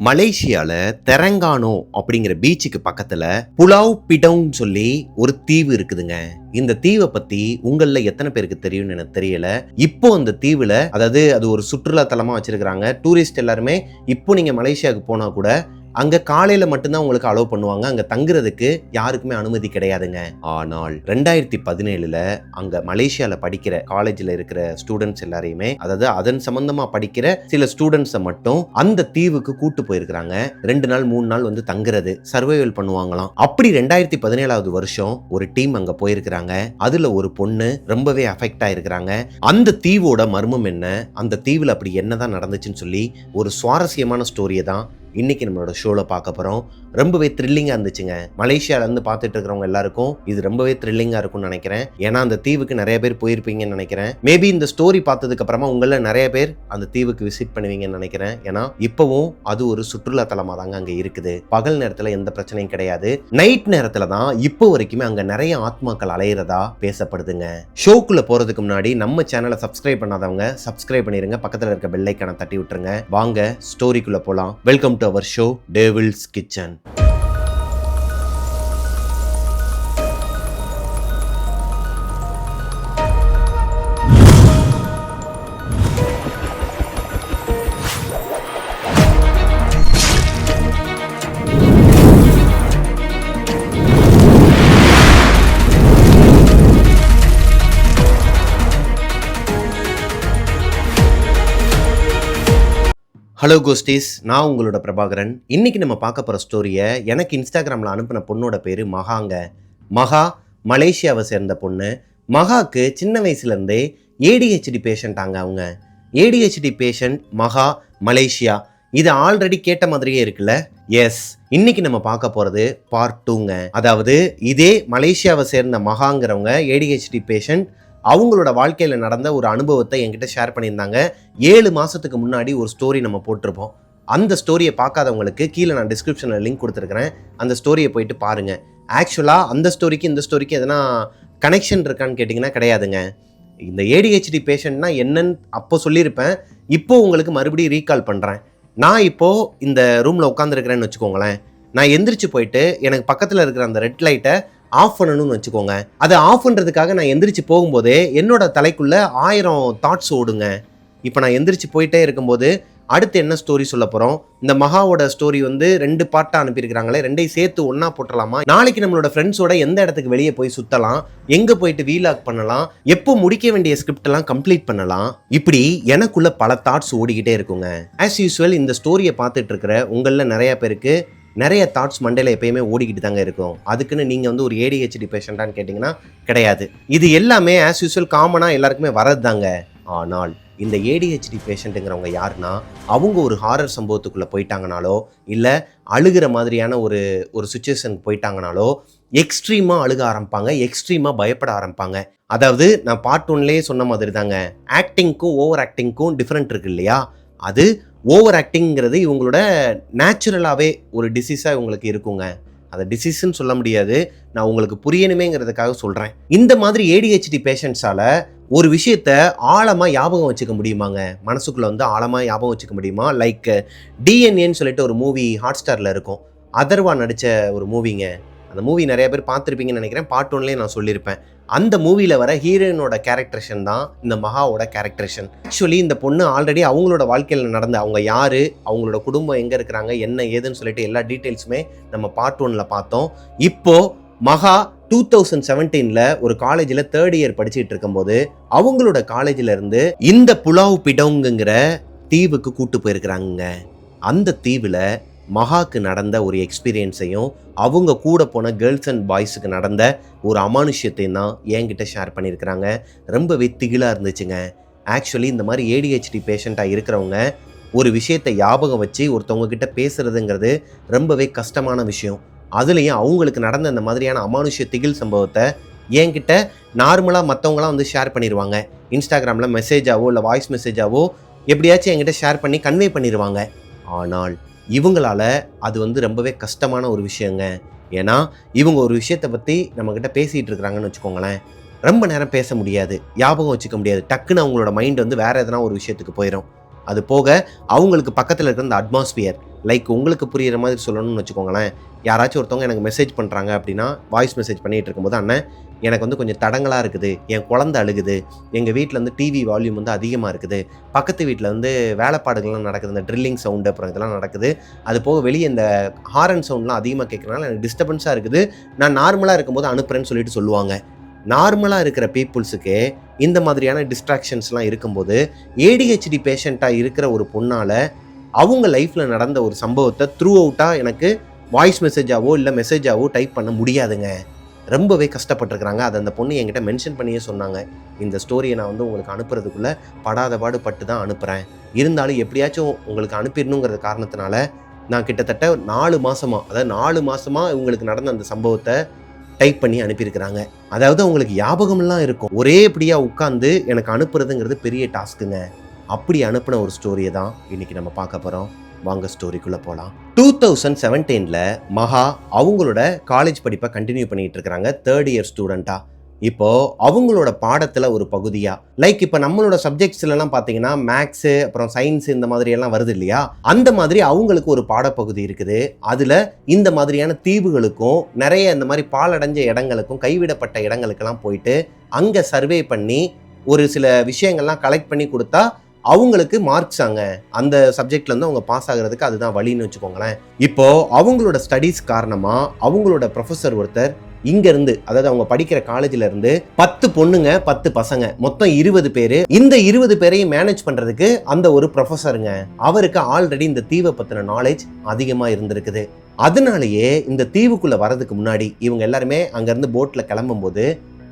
மலேசியால தெரங்கானோ அப்படிங்கிற பீச்சுக்கு பக்கத்துல புலாவ் பிடவுன் சொல்லி ஒரு தீவு இருக்குதுங்க. இந்த தீவை பத்தி உங்கள எத்தனை பேருக்கு தெரியும்னு எனக்கு தெரியல. இப்போ அந்த தீவுல அதாவது அது ஒரு சுற்றுலா தலமா வச்சிருக்காங்க. டூரிஸ்ட் எல்லாருமே இப்போ நீங்க மலேசியாவுக்கு போனா கூட அங்க காலையில மட்டும்தான் உங்களுக்கு அலோவ் பண்ணுவாங்க. அங்க தங்குறதுக்கு யாருக்குமே அனுமதி கிடையாதுங்க. ஆனால் 2017ல அங்க மலேசியால படிக்கிற காலேஜ்ல இருக்கிற ஸ்டூடெண்ட்ஸ் எல்லாரையுமே, அதாவது அதன் சம்பந்தமா படிக்கிற சில ஸ்டூடெண்ட்ஸை மட்டும் அந்த தீவுக்கு கூட்டு போயிருக்கிறாங்க. 2 நாள் 3 நாள் வந்து தங்குறது, சர்வைவல் பண்ணுவாங்களாம். அப்படி 2017வது வருஷம் ஒரு டீம் அங்க போயிருக்கிறாங்க. அதுல ஒரு பொண்ணு ரொம்பவே அஃபெக்ட் ஆயிருக்கிறாங்க. அந்த தீவோட மர்மம் என்ன, அந்த தீவுல அப்படி என்னதான் நடந்துச்சுன்னு சொல்லி ஒரு சுவாரஸ்யமான ஸ்டோரியை தான் இன்னைக்கு நம்மளோட ஷோல பார்க்க போறோம். ரொம்பவே த்ரில்லிங்கா இருந்துச்சுங்க. மலேசியால இருந்து பார்த்துட்டு இருக்கிறவங்க எல்லாருக்கும் இது ரொம்பவே த்ரில்லிங்கா இருக்கும்னு நினைக்கிறேன். ஏன்னா அந்த தீவுக்கு நிறைய பேர் போயிருப்பீங்கன்னு நினைக்கிறேன். மேபி இந்த ஸ்டோரி பார்த்ததுக்கு அப்புறமா உங்கள நிறைய பேர் அந்த தீவுக்கு விசிட் பண்ணுவீங்கன்னு நினைக்கிறேன். ஏன்னா இப்பவும் அது ஒரு சுற்றுலா தலமா தாங்க அங்க இருக்குது. பகல் நேரத்துல எந்த பிரச்சனையும் கிடையாது. நைட் நேரத்துல தான் இப்போ வரைக்குமே அங்க நிறைய ஆத்மாக்கள் அலையிறதா பேசப்படுதுங்க. ஷோக்குள்ள போறதுக்கு முன்னாடி நம்ம சேனலை சப்ஸ்கிரைப் பண்ணாதவங்க சப்ஸ்கிரைப் பண்ணிருங்க. பக்கத்துல இருக்க பெல் ஐகானை தட்டி விட்டுருங்க. வாங்க ஸ்டோரிக்குள்ள போலாம். Welcome to our show Devil's Kitchen. Hello கோஸ்டீஸ், நான் உங்களோட பிரபாகரன். இன்னைக்கு நம்ம பார்க்க போகிற ஸ்டோரியை எனக்கு இன்ஸ்டாகிராமில் அனுப்பின பொண்ணோட பேர் மகாங்க. மகா மலேசியாவை சேர்ந்த பொண்ணு. மகாவுக்கு சின்ன வயசுலேருந்தே ஏடிஹெச்டி பேஷண்ட்டாங்க. அவங்க ஏடிஹெச்டி பேஷண்ட். மகா மலேசியா, இது ஆல்ரெடி கேட்ட மாதிரியே இருக்குல்ல? எஸ், இன்னைக்கு நம்ம பார்க்க போகிறது பார்ட் 2ங்க. அதாவது இதே மலேசியாவை சேர்ந்த மகாங்கிறவங்க ஏடிஹெச்டி பேஷண்ட். அவங்களோட வாழ்க்கையில் நடந்த ஒரு அனுபவத்தை என்கிட்ட ஷேர் பண்ணியிருந்தாங்க. 7 மாதத்துக்கு முன்னாடி ஒரு ஸ்டோரி நம்ம போட்டிருப்போம். அந்த ஸ்டோரியை பார்க்காதவங்களுக்கு கீழே நான் டிஸ்கிரிப்ஷனில் லிங்க் கொடுத்துருக்கிறேன். அந்த ஸ்டோரியை போயிட்டு பாருங்கள். ஆக்சுவலாக அந்த ஸ்டோரிக்கு இந்த ஸ்டோரிக்கு எதனா கனெக்ஷன் இருக்கான்னு கேட்டிங்கன்னா கிடையாதுங்க. இந்த ஏடிஹெச்டி பேஷண்ட்னா என்னன்னு அப்போ சொல்லியிருப்பேன். இப்போது உங்களுக்கு மறுபடியும் ரீகால் பண்ணுறேன். நான் இப்போது இந்த ரூமில் உட்காந்துருக்கிறேன்னு வச்சுக்கோங்களேன். நான் எந்திரிச்சு போயிட்டு எனக்கு பக்கத்தில் இருக்கிற அந்த ரெட் லைட்டை ஆஃப் பண்ணணும்னு வச்சுக்கோங்க. அதை ஆஃப் பண்ணுறதுக்காக நான் எந்திரிச்சு போகும்போதே என்னோட தலைக்குள்ளே 1000 தாட்ஸ் ஓடுங்க. இப்போ நான் எந்திரிச்சு போயிட்டே இருக்கும்போது அடுத்து என்ன ஸ்டோரி சொல்ல போகிறோம்? இந்த மகாவோட ஸ்டோரி வந்து 2 பார்ட்டாக அனுப்பியிருக்கிறாங்களே, 2ஐயும் சேர்த்து ஒன்றா போட்டுடலாமா? நாளைக்கு நம்மளோட ஃப்ரெண்ட்ஸோட எந்த இடத்துக்கு வெளியே போய் சுற்றலாம், எங்கே போயிட்டு வீலாக் பண்ணலாம், எப்போ முடிக்க வேண்டிய ஸ்கிரிப்டெல்லாம் கம்ப்ளீட் பண்ணலாம், இப்படி எனக்குள்ள பல தாட்ஸ் ஓடிக்கிட்டே இருக்குங்க. ஆஸ் யூஸ்வல் இந்த ஸ்டோரியை பார்த்துட்டு இருக்கிற உங்களில் நிறைய பேருக்கு நிறைய தாட்ஸ் மண்டையில் எப்பயுமே ஓடிக்கிட்டு தாங்க இருக்கும். அதுக்குன்னு நீங்கள் வந்து ஒரு ஏடிஹெச்டி பேஷண்ட்டான்னு கேட்டிங்கன்னா கிடையாது. இது எல்லாமே ஆஸ் யூஸ்வல் காமனாக எல்லாருக்குமே வரது தாங்க. ஆனால் இந்த ஏடிஹெச்டி பேஷண்ட்டுங்கிறவங்க யாருன்னா, அவங்க ஒரு ஹாரர் சம்பவத்துக்குள்ளே போயிட்டாங்கனாலோ இல்லை அழுகிற மாதிரியான ஒரு சுச்சுவேஷனுக்கு போயிட்டாங்கனாலோ எக்ஸ்ட்ரீமாக அழுக ஆரம்பிப்பாங்க, எக்ஸ்ட்ரீமாக பயப்பட ஆரம்பிப்பாங்க. அதாவது நான் பார்ட் 1லேயே சொன்ன மாதிரி தாங்க, ஆக்டிங்க்கும் ஓவர் ஆக்டிங்க்கும் டிஃப்ரெண்ட் இருக்கு இல்லையா? அது ஓவர் ஆக்டிங்கிறது இவங்களோட நேச்சுரலாகவே ஒரு டிசீஸாக இவங்களுக்கு இருக்குங்க. அதை டிசீஸ்ன்னு சொல்ல முடியாது, நான் உங்களுக்கு புரியணுமேங்கிறதுக்காக சொல்கிறேன். இந்த மாதிரி ஏடிஹெச்டி பேஷண்ட்ஸால் ஒரு விஷயத்த ஆழமாக ஞாபகம் வச்சுக்க முடியுமாங்க? மனசுக்குள்ளே வந்து ஆழமாக ஞாபகம் வச்சுக்க முடியுமா? லைக் டிஎன்ஏன்னு சொல்லிட்டு ஒரு மூவி ஹாட்ஸ்டாரில் இருக்கும். அதர்வா நடித்த ஒரு மூவிங்க. அந்த மூவி நிறைய பேர் பார்த்துருப்பீங்கன்னு நினைக்கிறேன். பார்ட் 1லேயே நான் சொல்லியிருப்பேன். அந்த மூவியில் வர ஹீரோயினோட கேரக்டரேஷன் தான் இந்த மகாவோட கேரக்டரேஷன். ஆக்சுவலி இந்த பொண்ணு ஆல்ரெடி அவங்களோட வாழ்க்கையில் நடந்த, அவங்க யார், அவங்களோட குடும்பம் எங்கே இருக்கிறாங்க, என்ன ஏதுன்னு சொல்லிட்டு எல்லா டீட்டெயில்ஸுமே நம்ம பார்ட் 1ல் பார்த்தோம். இப்போது மகா 2017ல் ஒரு காலேஜில் 3rd இயர் படிச்சுட்டு இருக்கும்போது அவங்களோட காலேஜில் இருந்து இந்த புலாவ் பிடவுங்கிற தீவுக்கு கூட்டு போயிருக்கிறாங்க. அந்த தீவில் மகாக்கு நடந்த ஒரு எக்ஸ்பீரியன்ஸையும் அவங்க கூட போன கேர்ள்ஸ் அண்ட் பாய்ஸுக்கு நடந்த ஒரு அமானுஷ்யத்தையும் தான் என்கிட்ட ஷேர் பண்ணியிருக்கிறாங்க. ரொம்பவே திகிலாக இருந்துச்சுங்க. ஆக்சுவலி இந்த மாதிரி ஏடிஹெச்டி பேஷண்ட்டாக இருக்கிறவங்க ஒரு விஷயத்தை ஞாபகம் வச்சு ஒருத்தவங்க கிட்ட பேசுறதுங்கிறது ரொம்பவே கஷ்டமான விஷயம். அதுலேயும் அவங்களுக்கு நடந்த அந்த மாதிரியான அமானுஷ்ய திகில் சம்பவத்தை என்கிட்ட நார்மலாக மற்றவங்களாம் வந்து ஷேர் பண்ணிடுவாங்க. இன்ஸ்டாகிராமில் மெசேஜாவோ இல்லை வாய்ஸ் மெசேஜாவோ எப்படியாச்சும் என்கிட்ட ஷேர் பண்ணி கன்வே பண்ணிடுவாங்க. ஆனால் இவங்களால அது வந்து ரொம்பவே கஷ்டமான ஒரு விஷயங்க. ஏன்னா இவங்க ஒரு விஷயத்தை பற்றி நம்மக்கிட்ட பேசிகிட்டு இருக்கிறாங்கன்னு வச்சுக்கோங்களேன், ரொம்ப நேரம் பேச முடியாது, ஞாபகம் வச்சுக்க முடியாது. டக்குன்னு அவங்களோட மைண்ட் வந்து வேறு எதனா ஒரு விஷயத்துக்கு போயிடும். அது போக அவங்களுக்கு பக்கத்தில் இருக்கிற அந்த அட்மாஸ்பியர், லைக் உங்களுக்கு புரிகிற மாதிரி சொல்லணும்னு வச்சுக்கோங்களேன். யாராச்சும் ஒருத்தவங்க எனக்கு மெசேஜ் பண்ணுறாங்க அப்படின்னா, வாய்ஸ் மெசேஜ் பண்ணிகிட்டு இருக்கும்போது, அண்ணன் எனக்கு வந்து கொஞ்சம் தடங்கலாக இருக்குது, என் குழந்தை அழுகுது, எங்கள் வீட்டில் வந்து டிவி வால்யூம் வந்து அதிகமாக இருக்குது, பக்கத்து வீட்டில் வந்து வேலைப்பாடுகள்லாம் நடக்குது, இந்த ட்ரில்லிங் சவுண்டு அப்புறம் இதெல்லாம் நடக்குது, அது போக வெளியே இந்த ஹாரன் சவுண்ட்லாம் அதிகமாக கேட்குறனால எனக்கு டிஸ்டர்பன்ஸாக இருக்குது, நான் நார்மலாக இருக்கும்போது அனுப்புகிறேன்னு சொல்லிட்டு சொல்லுவாங்க. நார்மலாக இருக்கிற பீப்புள்ஸுக்கு இந்த மாதிரியான டிஸ்ட்ராக்ஷன்ஸ்லாம் இருக்கும்போது, ஏடிஹெச்டி பேஷண்ட்டாக இருக்கிற ஒரு பொண்ணால் அவங்க லைஃப்பில் நடந்த ஒரு சம்பவத்தை த்ரூ அவுட்டாக எனக்கு வாய்ஸ் மெசேஜாவோ இல்லை மெசேஜாவோ டைப் பண்ண முடியாதுங்க. ரொம்பவே கஷ்டப்பட்டுருக்குறாங்க. அதை அந்த பொண்ணு என்கிட்ட மென்ஷன் பண்ணியே சொன்னாங்க. இந்த ஸ்டோரியை நான் வந்து உங்களுக்கு அனுப்புறதுக்குள்ளே படாத பாடு பட்டு தான் அனுப்புகிறேன். இருந்தாலும் எப்படியாச்சும் உங்களுக்கு அனுப்பிடணுங்கிற காரணத்தினால நான் கிட்டத்தட்ட 4 மாதமாக, அதாவது 4 மாதமாக இவங்களுக்கு நடந்த அந்த சம்பவத்தை டைப் பண்ணி அனுப்பியிருக்கிறாங்க. அதாவது அவங்களுக்கு ஞாபகம்லாம் இருக்கும். ஒரே இப்படியாக உட்காந்து எனக்கு அனுப்புறதுங்கிறது பெரிய டாஸ்க்குங்க. அப்படி அனுப்பின ஒரு ஸ்டோரியை தான் இன்றைக்கி நம்ம பார்க்க போகிறோம். வாங்க ஸ்டோரிக்குள்ளே போகலாம். 2017 மகா அவங்களோட காலேஜ் படிப்பை கண்டினியூ பண்ணிட்டு இருக்கிறாங்க, 3rd இயர் ஸ்டூடெண்ட்டாக. இப்போ அவங்களோட பாடத்தில் ஒரு பகுதியாக, லைக் இப்போ நம்மளோட சப்ஜெக்ட்ஸ்லாம் பார்த்தீங்கன்னா மேக்ஸு அப்புறம் சயின்ஸ் இந்த மாதிரி எல்லாம் வருது இல்லையா, அந்த மாதிரி அவங்களுக்கு ஒரு பாடப்பகுதி இருக்குது. அதில் இந்த மாதிரியான தீவுகளுக்கும் நிறைய இந்த மாதிரி பாலடைஞ்ச இடங்களுக்கும் கைவிடப்பட்ட இடங்களுக்கெல்லாம் போயிட்டு அங்கே சர்வே பண்ணி ஒரு சில விஷயங்கள்லாம் கலெக்ட் பண்ணி கொடுத்தா அவங்களுக்கு மார்க்ஸ் ஆங்க. அந்த சப்ஜெக்ட்ல இருந்து அவங்க பாஸ் ஆகிறதுக்கு அதுதான் வழின்னு வச்சுக்கோங்களேன். இப்போ அவங்களோட ஸ்டடீஸ் காரணமா அவங்களோட ப்ரொஃபஸர் ஒருத்தர் இங்க இருந்து, அதாவது அவங்க படிக்கிற காலேஜ்ல இருந்து 10 பொண்ணுங்க 10 பசங்க மொத்தம் 20 பேரு, இந்த 20 பேரையும் மேனேஜ் பண்றதுக்கு அந்த ஒரு ப்ரொஃபஸருங்க, அவருக்கு ஆல்ரெடி இந்த தீவை பத்தின நாலேஜ் அதிகமா இருந்திருக்குது. அதனாலேயே இந்த தீவுக்குள்ள வரதுக்கு முன்னாடி இவங்க எல்லாருமே அங்க இருந்து போட்ல கிளம்பும் போது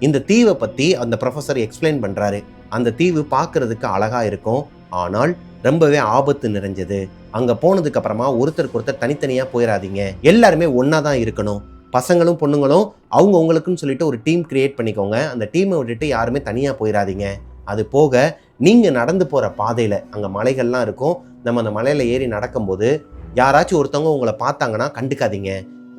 இந்த தீவை பத்தி அந்த ப்ரொஃபஸர் எக்ஸ்பிளைன் பண்றாரு. அந்த தீவு பார்க்கறதுக்கு அழகா இருக்கும், ஆனால் ரொம்பவே ஆபத்து நிறைஞ்சது. அங்க போனதுக்கு அப்புறமா ஒருத்தருக்கு ஒருத்தர் தனித்தனியா போயிடாதீங்க, எல்லாருமே ஒன்னா தான் இருக்கணும். பசங்களும் பொண்ணுங்களும் அவங்க உங்களுக்குன்னு சொல்லிட்டு ஒரு டீம் கிரியேட் பண்ணிக்கோங்க. அந்த டீமை விட்டுட்டு யாருமே தனியா போயிடாதீங்க. அது போக நீங்க நடந்து போற பாதையில அங்க மலைகள்லாம் இருக்கும். நம்ம அந்த மலையில ஏறி நடக்கும்போது யாராச்சும் ஒருத்தவங்க உங்களை பார்த்தாங்கன்னா கண்டுக்காதீங்க.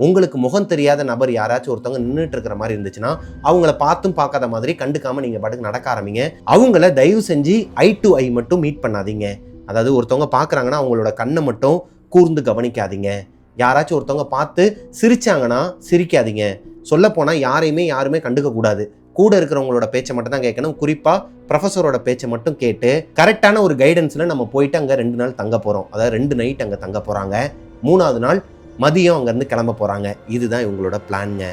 உங்களுக்கு முகம் தெரியாத நபர் யாராச்சும் ஒருத்தவங்க நின்றுட்டு இருக்கிற மாதிரி இருந்துச்சுன்னா அவங்கள பார்த்தும் பார்க்காத மாதிரி கண்டுக்காம நீங்க பாட்டுக்கு நடக்க ஆரம்பிங்க. அவங்கள தயவு செஞ்சு ஐ டு ஐ மட்டும் மீட் பண்ணாதீங்க. அதாவது ஒருத்தவங்க பார்க்குறாங்கன்னா அவங்களோட கண்ணை மட்டும் கூர்ந்து கவனிக்காதீங்க. யாராச்சும் ஒருத்தவங்க பார்த்து சிரிச்சாங்கன்னா சிரிக்காதீங்க. சொல்ல போனா யாருமே கண்டுக்க கூடாது. கூட இருக்கிறவங்களோட பேச்சை மட்டும் தான் கேட்கணும். குறிப்பா ப்ரொஃபஸரோட பேச்சை மட்டும் கேட்டு கரெக்டான ஒரு கைடன்ஸ்ல நம்ம போயிட்டு அங்க 2 நாள் தங்க போறோம். அதாவது 2 நைட் அங்க தங்க போறாங்க. 3ஆவது நாள் மதியம் அங்கேருந்து கிளம்ப போகிறாங்க. இதுதான் இவங்களோட பிளான்ங்க.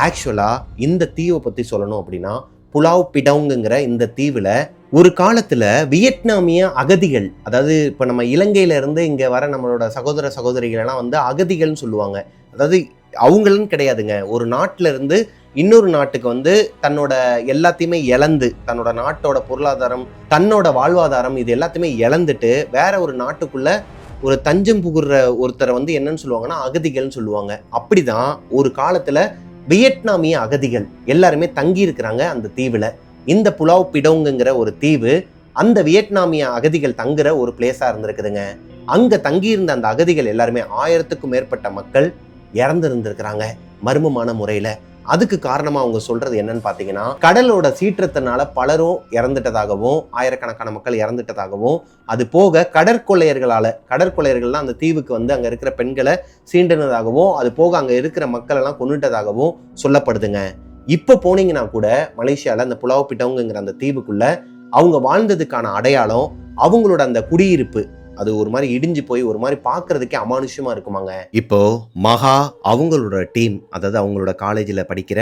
ஆக்சுவலாக இந்த தீவை பற்றி சொல்லணும் அப்படின்னா, புலாவ் பிடவுங்கிற இந்த தீவில் ஒரு காலத்தில் வியட்நாமிய அகதிகள், அதாவது இப்போ நம்ம இலங்கையிலேருந்து இங்கே வர நம்மளோட சகோதர சகோதரிகளெல்லாம் வந்து அகதிகள்னு சொல்லுவாங்க. அதாவது அவங்களும் கிடையாதுங்க, ஒரு நாட்டில் இருந்து இன்னொரு நாட்டுக்கு வந்து தன்னோட எல்லாத்தையுமே இழந்து, தன்னோட நாட்டோட பொருளாதாரம், தன்னோட வாழ்வாதாரம் இது எல்லாத்தையுமே இழந்துட்டு வேற ஒரு நாட்டுக்குள்ள ஒரு தஞ்சம் புகுற ஒருத்தரை வந்து என்னன்னு சொல்லுவாங்கன்னா அகதிகள்னு சொல்லுவாங்க. அப்படிதான் ஒரு காலத்துல வியட்நாமிய அகதிகள் எல்லாருமே தங்கி இருக்கிறாங்க அந்த தீவுல. இந்த புலாவ் பிடோங்குங்கிற ஒரு தீவு அந்த வியட்நாமிய அகதிகள் தங்குற ஒரு பிளேஸா இருந்திருக்குதுங்க. அங்க தங்கியிருந்த அந்த அகதிகள் எல்லாருமே 1000க்கும் மேற்பட்ட மக்கள் இறந்திருந்திருக்கிறாங்க மர்மமான முறையில. அதுக்கு காரணமா அவங்க சொல்றது என்னன்னு பாத்தீங்கன்னா, கடலோட சீற்றத்தினால பலரும் இறந்துட்டதாகவும், ஆயிரக்கணக்கான மக்கள் இறந்துட்டதாகவும், அது போக கடற்கொள்ளையர்கள்லாம் அந்த தீவுக்கு வந்து அங்க இருக்கிற பெண்களை சீண்டினதாகவும், அது போக அங்க இருக்கிற மக்கள் எல்லாம் கொன்னுட்டதாகவும் சொல்லப்படுதுங்க. இப்ப போனீங்கன்னா கூட மலேசியால அந்த புலாவ் பிட்டோங்குங்கிற அந்த தீவுக்குள்ள அவங்க வாழ்ந்ததுக்கான அடையாளம், அவங்களோட அந்த குடியிருப்பு அது ஒரு மாதிரி இடிஞ்சு போய் ஒரு மாதிரி பார்க்கறதுக்கே அமானுஷ்யமா இருக்குமாங்க. இப்போ மகா அவங்களோட டீம், அதாவது அவங்களோட காலேஜில் படிக்கிற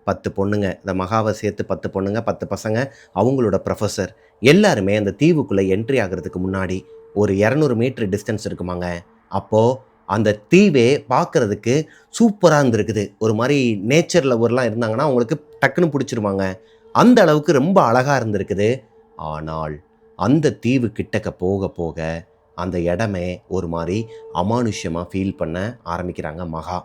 10 பொண்ணுங்க, இந்த மகாவை சேர்த்து 10 பொண்ணுங்க 10 பசங்க, அவங்களோட ப்ரொஃபஸர் எல்லாருமே அந்த தீவுக்குள்ளே என்ட்ரி ஆகிறதுக்கு முன்னாடி ஒரு 200 மீட்டர் டிஸ்டன்ஸ் இருக்குமாங்க. அப்போது அந்த தீவே பார்க்கறதுக்கு சூப்பராக இருந்திருக்குது. ஒரு மாதிரி நேச்சர் லவர்லாம் இருந்தாங்கன்னா அவங்களுக்கு டக்குன்னு பிடிச்சிருவாங்க. அந்த அளவுக்கு ரொம்ப அழகாக இருந்திருக்குது. ஆனால் அந்த தீவு கிட்டக்க போக போக அந்த இடமே ஒரு மாதிரி அமானுஷ்யமாக ஃபீல் பண்ண ஆரம்பிக்கிறாங்க மகா.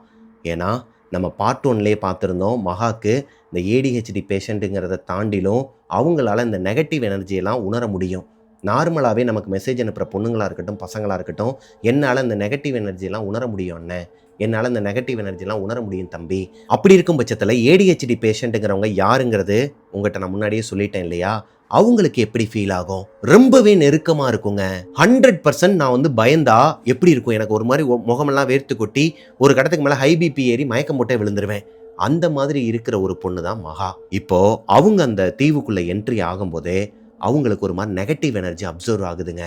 ஏன்னா நம்ம பார்ட் 1லேயே பார்த்துருந்தோம், மகாக்கு இந்த ஏடிஹெச்டி பேஷண்ட்டுங்கிறத தாண்டிலும் அவங்களால இந்த நெகட்டிவ் எனர்ஜியெல்லாம் உணர முடியும். நார்மலாகவே நமக்கு மெசேஜ் அனுப்புகிற பொண்ணுங்களாக இருக்கட்டும் பசங்களாக இருக்கட்டும், என்னால் இந்த நெகட்டிவ் எனர்ஜியெல்லாம் உணர முடியும் அண்ணன். என்னால் இந்த நெகட்டிவ் எனர்ஜிலாம் உணர முடியும் தம்பி. அப்படி இருக்கும் பட்சத்தில் ஏடிஹெச்டி பேஷண்ட்டுங்கிறவங்க யாருங்கிறது உங்கள்கிட்ட நான் முன்னாடியே சொல்லிட்டேன் இல்லையா? அவங்களுக்கு எப்படி ஃபீல் ஆகும்? ரொம்பவே நெருக்கமாக இருக்குங்க. 100% நான் வந்து பயந்தா எப்படி இருக்கும், எனக்கு ஒரு மாதிரி முகமெல்லாம் வேர்த்து கொட்டி ஒரு கடத்துக்கு மேலே ஹை பிபி ஏறி மயக்கம் போட்டே விழுந்துருவேன். அந்த மாதிரி இருக்கிற ஒரு பொண்ணு தான் மகா. இப்போ அவங்க அந்த தீவுக்குள்ளே என்ட்ரி ஆகும்போதே அவங்களுக்கு ஒரு மாதிரி நெகட்டிவ் எனர்ஜி அப்சர்வ் ஆகுதுங்க.